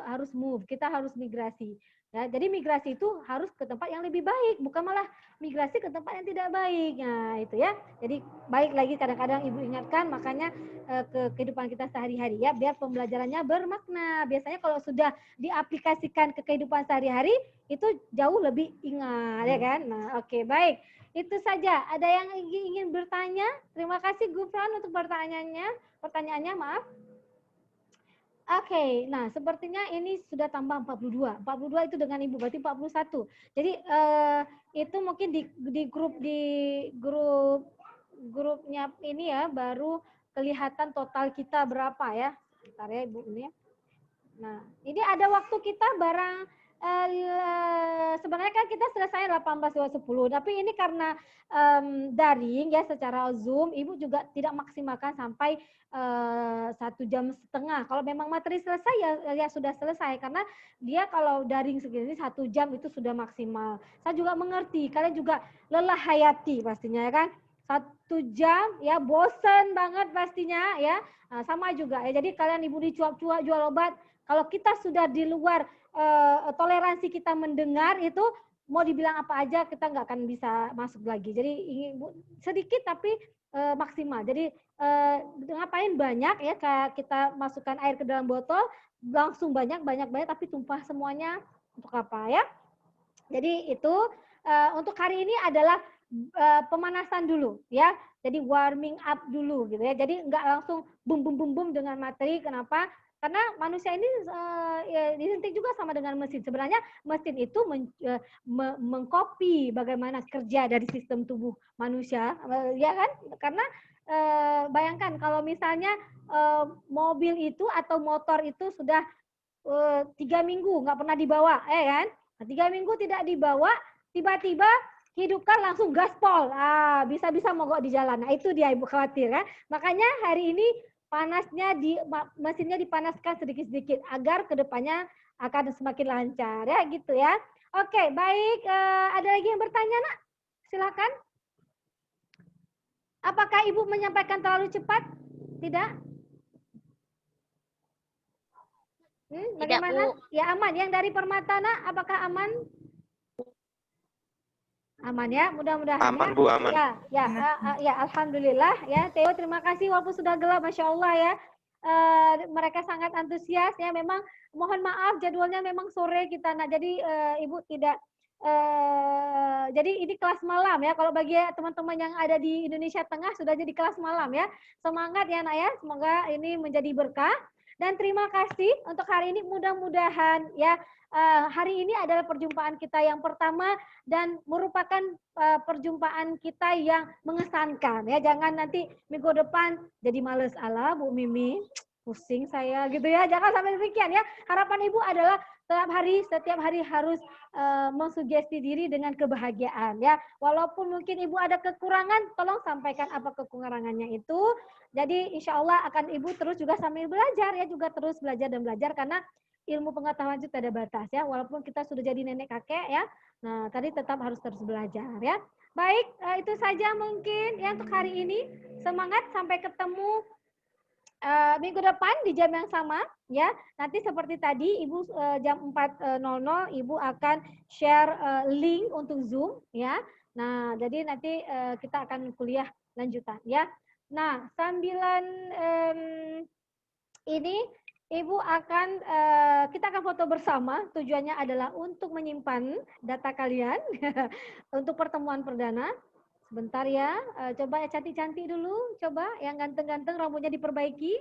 harus move, kita harus migrasi. Ya, jadi migrasi itu harus ke tempat yang lebih baik, bukan malah migrasi ke tempat yang tidak baik. Nah, itu ya. Jadi baik lagi kadang-kadang Ibu ingatkan, makanya ke kehidupan kita sehari-hari ya, biar pembelajarannya bermakna. Biasanya kalau sudah diaplikasikan ke kehidupan sehari-hari itu jauh lebih ingat ya kan. Nah, oke, baik. Itu saja. Ada yang ingin bertanya? Terima kasih Gufran untuk pertanyaannya, maaf. Oke, nah sepertinya ini sudah tambah 42. 42 itu dengan Ibu berarti 41. Jadi itu mungkin di grupnya ini ya baru kelihatan total kita berapa ya. Bentar ya Ibu ini. Nah, ini ada waktu kita barang sebenarnya kan kita selesai 18.10, tapi ini karena daring ya secara Zoom, Ibu juga tidak maksimalkan sampai 1 jam setengah. Kalau memang materi selesai ya sudah selesai, karena dia kalau daring segini 1 jam itu sudah maksimal. Saya juga mengerti, kalian juga lelah hayati pastinya ya kan. 1 jam ya bosen banget pastinya ya. Nah, sama juga ya. Jadi kalian Ibu dicuap-cuap jual obat, kalau kita sudah di luar toleransi kita mendengar itu, mau dibilang apa aja kita nggak akan bisa masuk lagi. Jadi sedikit tapi maksimal. Jadi ngapain banyak ya, kayak kita masukkan air ke dalam botol langsung banyak tapi tumpah semuanya, untuk apa ya. Jadi itu untuk hari ini adalah pemanasan dulu ya. Jadi warming up dulu gitu ya. Jadi nggak langsung bum dengan materi. Kenapa? Karena manusia ini disuntik juga sama dengan mesin. Sebenarnya mesin itu mengcopy bagaimana kerja dari sistem tubuh manusia, ya kan? Karena bayangkan kalau misalnya mobil itu atau motor itu sudah 3 minggu nggak pernah dibawa, kan? 3 minggu tidak dibawa, tiba-tiba hidupkan langsung gaspol. Bisa-bisa mogok di jalan. Nah, itu dia Ibu khawatir ya. Makanya hari ini mesinnya dipanaskan sedikit-sedikit agar kedepannya akan semakin lancar ya gitu ya. Oke, baik. Ada lagi yang bertanya, Nak? Silakan. Apakah Ibu menyampaikan terlalu cepat? Tidak? Bagaimana? Bu. Ya aman. Yang dari Permata, Nak, apakah aman? Aman ya, mudah-mudahan Aman, Bu, aman. Ya, alhamdulillah ya. Theo, terima kasih walaupun sudah gelap, masya Allah ya. Mereka sangat antusias ya. Memang mohon maaf jadwalnya memang sore kita, nah jadi Ibu tidak. Jadi ini kelas malam ya. Kalau bagi teman-teman yang ada di Indonesia Tengah sudah jadi kelas malam ya. Semangat ya, Nak ya. Semoga ini menjadi berkah. Dan terima kasih untuk hari ini. Mudah-mudahan ya. Hari ini adalah perjumpaan kita yang pertama dan merupakan perjumpaan kita yang mengesankan ya. Jangan nanti minggu depan jadi males ala Bu Mimi, pusing saya gitu ya. Jangan sampai demikian ya. Harapan Ibu adalah setiap hari harus mensugesti diri dengan kebahagiaan ya. Walaupun mungkin Ibu ada kekurangan, tolong sampaikan apa kekurangannya itu. Jadi insya Allah akan Ibu terus juga sambil belajar ya, juga terus belajar dan belajar karena ilmu pengetahuan itu tidak ada batas ya, walaupun kita sudah jadi nenek kakek ya. Nah, tadi tetap harus terus belajar ya. Baik, itu saja mungkin ya untuk hari ini. Semangat, sampai ketemu minggu depan di jam yang sama ya. Nanti seperti tadi Ibu jam 4.00 Ibu akan share link untuk Zoom ya. Nah, jadi nanti kita akan kuliah lanjutan ya. Nah, sambilan ini Ibu akan, kita akan foto bersama, tujuannya adalah untuk menyimpan data kalian untuk pertemuan perdana. Sebentar ya, coba ya cantik-cantik dulu, coba yang ganteng-ganteng rambutnya diperbaiki.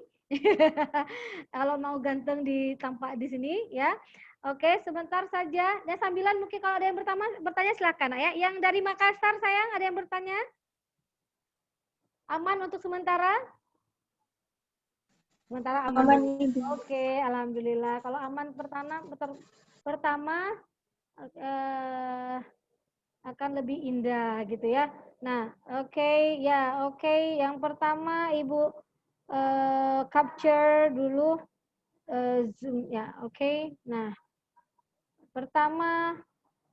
Kalau mau ganteng ditampak di sini ya. Oke, sebentar saja. Dan sambilan mungkin kalau ada yang bertanya silakan ya. Yang dari Makassar sayang, ada yang bertanya? Aman untuk sementara? Sementara aman. Oke, alhamdulillah. Kalau aman pertama akan lebih indah gitu ya. Nah, oke. Yang pertama Ibu capture dulu Zoom ya. Oke. Nah, pertama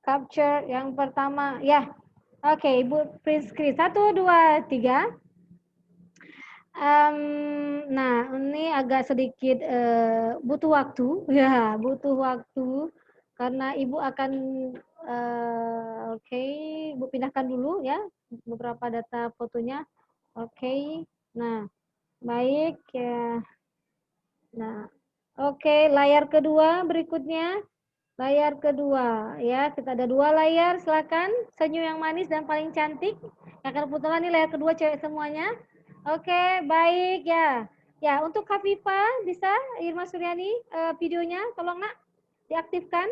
capture yang pertama ya. Oke, Ibu print screen 1 2 3. Nah, ini agak sedikit butuh waktu, ya, butuh waktu karena Ibu akan, oke, Ibu pindahkan dulu ya beberapa data fotonya, oke. Nah, baik ya. Nah, oke, layar kedua berikutnya, layar kedua ya, kita ada 2 layar, silakan senyum yang manis dan paling cantik. Yang akan putarkan ini layar kedua cewek semuanya. Oke, baik ya. Ya, untuk Kafifa bisa Irma Suryani videonya tolong Nak diaktifkan.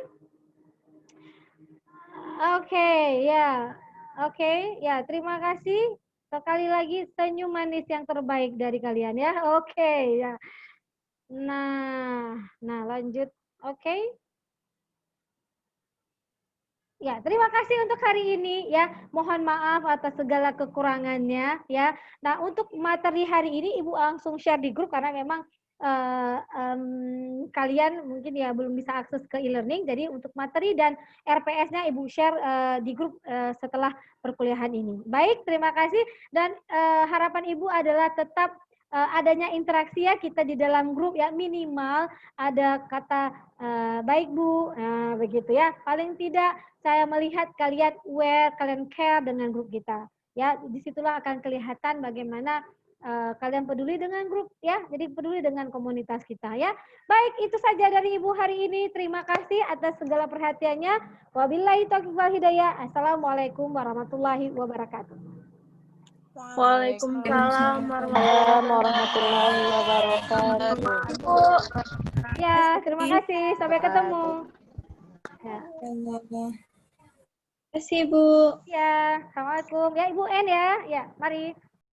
Oke, ya. Oke, ya, terima kasih. Sekali lagi senyum manis yang terbaik dari kalian ya. Oke, ya. Nah, lanjut. Oke. Ya, terima kasih untuk hari ini ya. Mohon maaf atas segala kekurangannya ya. Nah, untuk materi hari ini Ibu langsung share di grup karena memang kalian mungkin ya belum bisa akses ke e-learning. Jadi untuk materi dan RPS-nya Ibu share di grup setelah perkuliahan ini. Baik, terima kasih dan harapan Ibu adalah tetap adanya interaksi ya kita di dalam grup ya, minimal ada kata baik Bu, begitu ya. Paling tidak saya melihat kalian aware, kalian care dengan grup kita. Ya, disitulah akan kelihatan bagaimana kalian peduli dengan grup ya. Jadi peduli dengan komunitas kita ya. Baik, itu saja dari Ibu hari ini. Terima kasih atas segala perhatiannya. Wabillahi taufiq wal hidayah. Assalamualaikum warahmatullahi wabarakatuh. Waalaikumsalam warahmatullahi wabarakatuh. Ya, terima kasih. Sampai ketemu. Ya. Terima kasih, Bu. Ya, assalamualaikum. Ya, Ibu N ya. Ya, mari.